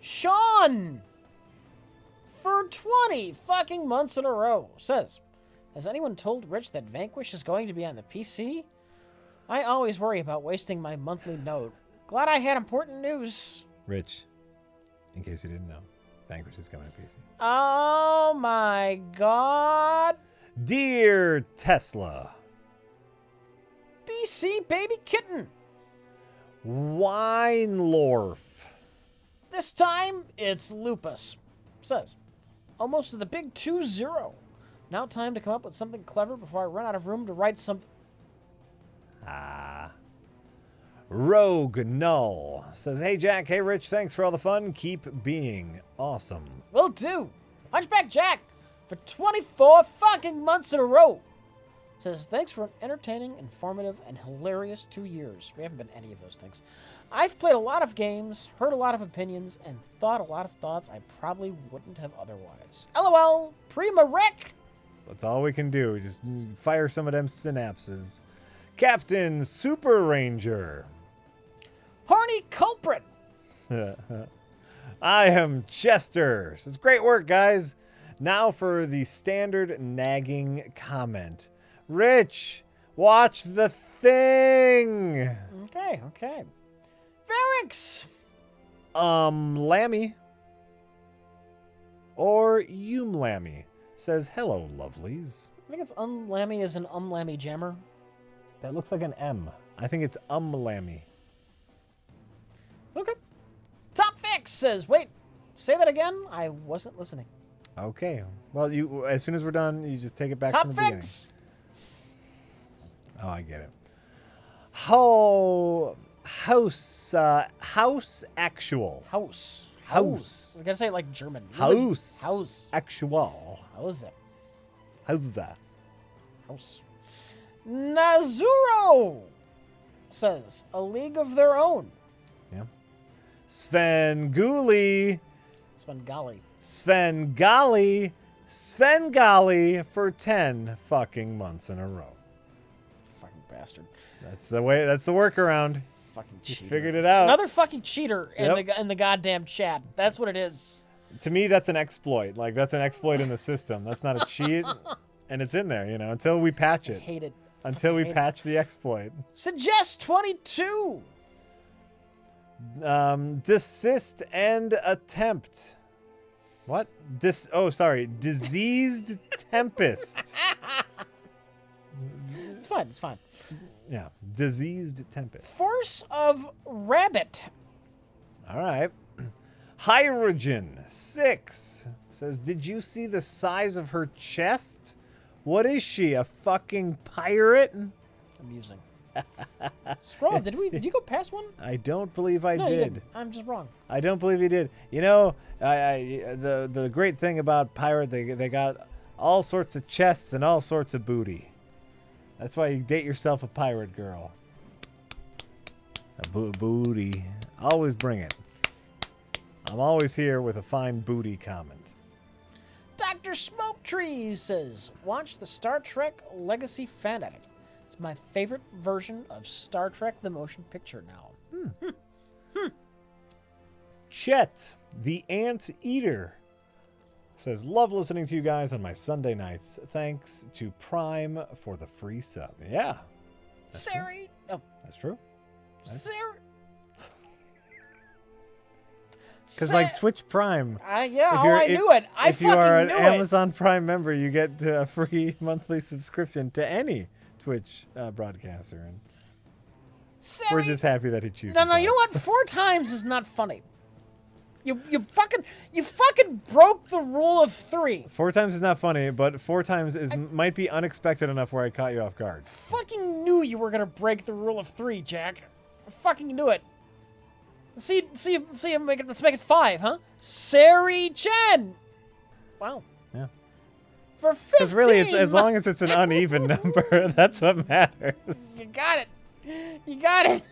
Sean, for 20 fucking months in a row, says, has anyone told Rich that Vanquish is going to be on the PC? I always worry about wasting my monthly note. Glad I had important news. Rich, in case you didn't know, Vanquish is coming to PC. Oh my god. Dear Tesla. BC Baby Kitten. Winelorf. This time, it's Lupus. Says, almost to the big 2-0. Now time to come up with something clever before I run out of room to write something. Rogue Null says, hey Jack, hey Rich, thanks for all the fun. Keep being awesome. Will do. Hunchback Jack for 24 fucking months in a row. Says, thanks for an entertaining, informative, and hilarious 2 years. We haven't been any of those things. I've played a lot of games, heard a lot of opinions, and thought a lot of thoughts I probably wouldn't have otherwise. LOL, Prima Rec. That's all we can do. Just fire some of them synapses. Captain Super Ranger. Horny Culprit. I am Chester. Says, great work, guys. Now for the standard nagging comment. Rich, watch The Thing. Okay. Varix. Lammy. Or Lammy says, hello, lovelies. I think it's Lammy as an Lammy jammer. That looks like an M. I think it's Lammy. Okay. Top Fix says, wait, say that again? I wasn't listening. Okay. Well, you as soon as we're done, you just take it back Top from the Fix. beginning. Oh, I get it. House actual. House. House. I was gonna say it like German. House. Actual. How's it? How's that? House. Nazuro says, a league of their own. Yeah. Svengoolie. Svengali for 10 fucking months in a row. Fucking bastard. That's the workaround. Fucking You cheater. figured it out. Another fucking cheater Yep. in the goddamn chat. That's what it is. To me, that's an exploit. Like, that's an exploit in the system. That's not a cheat. And it's in there, until we patch I it. hate it. Until we patch the exploit. Suggest 22. Desist and attempt. What? Diseased Tempest. It's fine. Yeah. Diseased Tempest. Force of Rabbit. All right. Hydrogen 6 says, did you see the size of her chest? What is she, a fucking pirate? Amusing. Scroll, did you go past one? I don't believe I No, you did. didn't. I'm just wrong. I don't believe you did. The great thing about pirate, they got all sorts of chests and all sorts of booty. That's why you date yourself a pirate girl. A booty. Always bring it. I'm always here with a fine booty comment. Dr. Smoke Trees says, watch the Star Trek Legacy fan edit. It's my favorite version of Star Trek the motion picture now. Chet, the Ant Eater, says, love listening to you guys on my Sunday nights. Thanks to Prime for the free sub. Yeah. That's Sari. true. Oh, that's true. Sari. Because like Twitch Prime. I knew it. If you are an knew Amazon Prime member, you get a free monthly subscription to any Twitch broadcaster. And we're just happy that he chooses No, you know what? 4 times is not funny. You fucking broke the rule of 3. 4 times is not funny, but 4 times might be unexpected enough where I caught you off guard. Fucking knew you were gonna break the rule of 3, Jack. I fucking knew it. See, let's make it 5, huh? Sari Chen. Wow. Yeah. For 15. Because really, it's as long as it's an uneven number, that's what matters. You got it. You got it.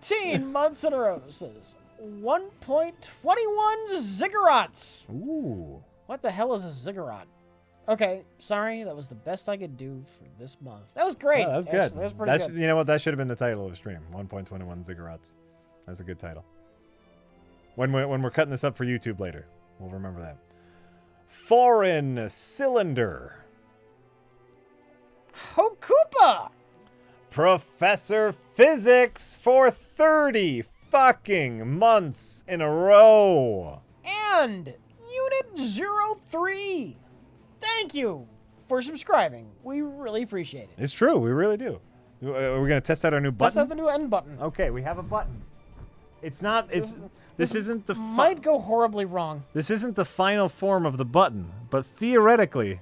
15 months in a row, says 1.21 ziggurats. Ooh. What the hell is a ziggurat? Okay, sorry, that was the best I could do for this month. That was great. Oh, that was good. Actually, that was pretty good. You know what? That should have been the title of the stream. 1.21 ziggurats. That's a good title. When we're cutting this up for YouTube later, we'll remember that. Foreign Cylinder. Hokupa! Professor Physics for 30 fucking months in a row. And Unit 03. Thank you for subscribing. We really appreciate it. It's true. We really do. Are we going to test out our new button? Test out the new end button. Okay, we have a button. It's not. This isn't the. Might go horribly wrong. This isn't the final form of the button, but theoretically,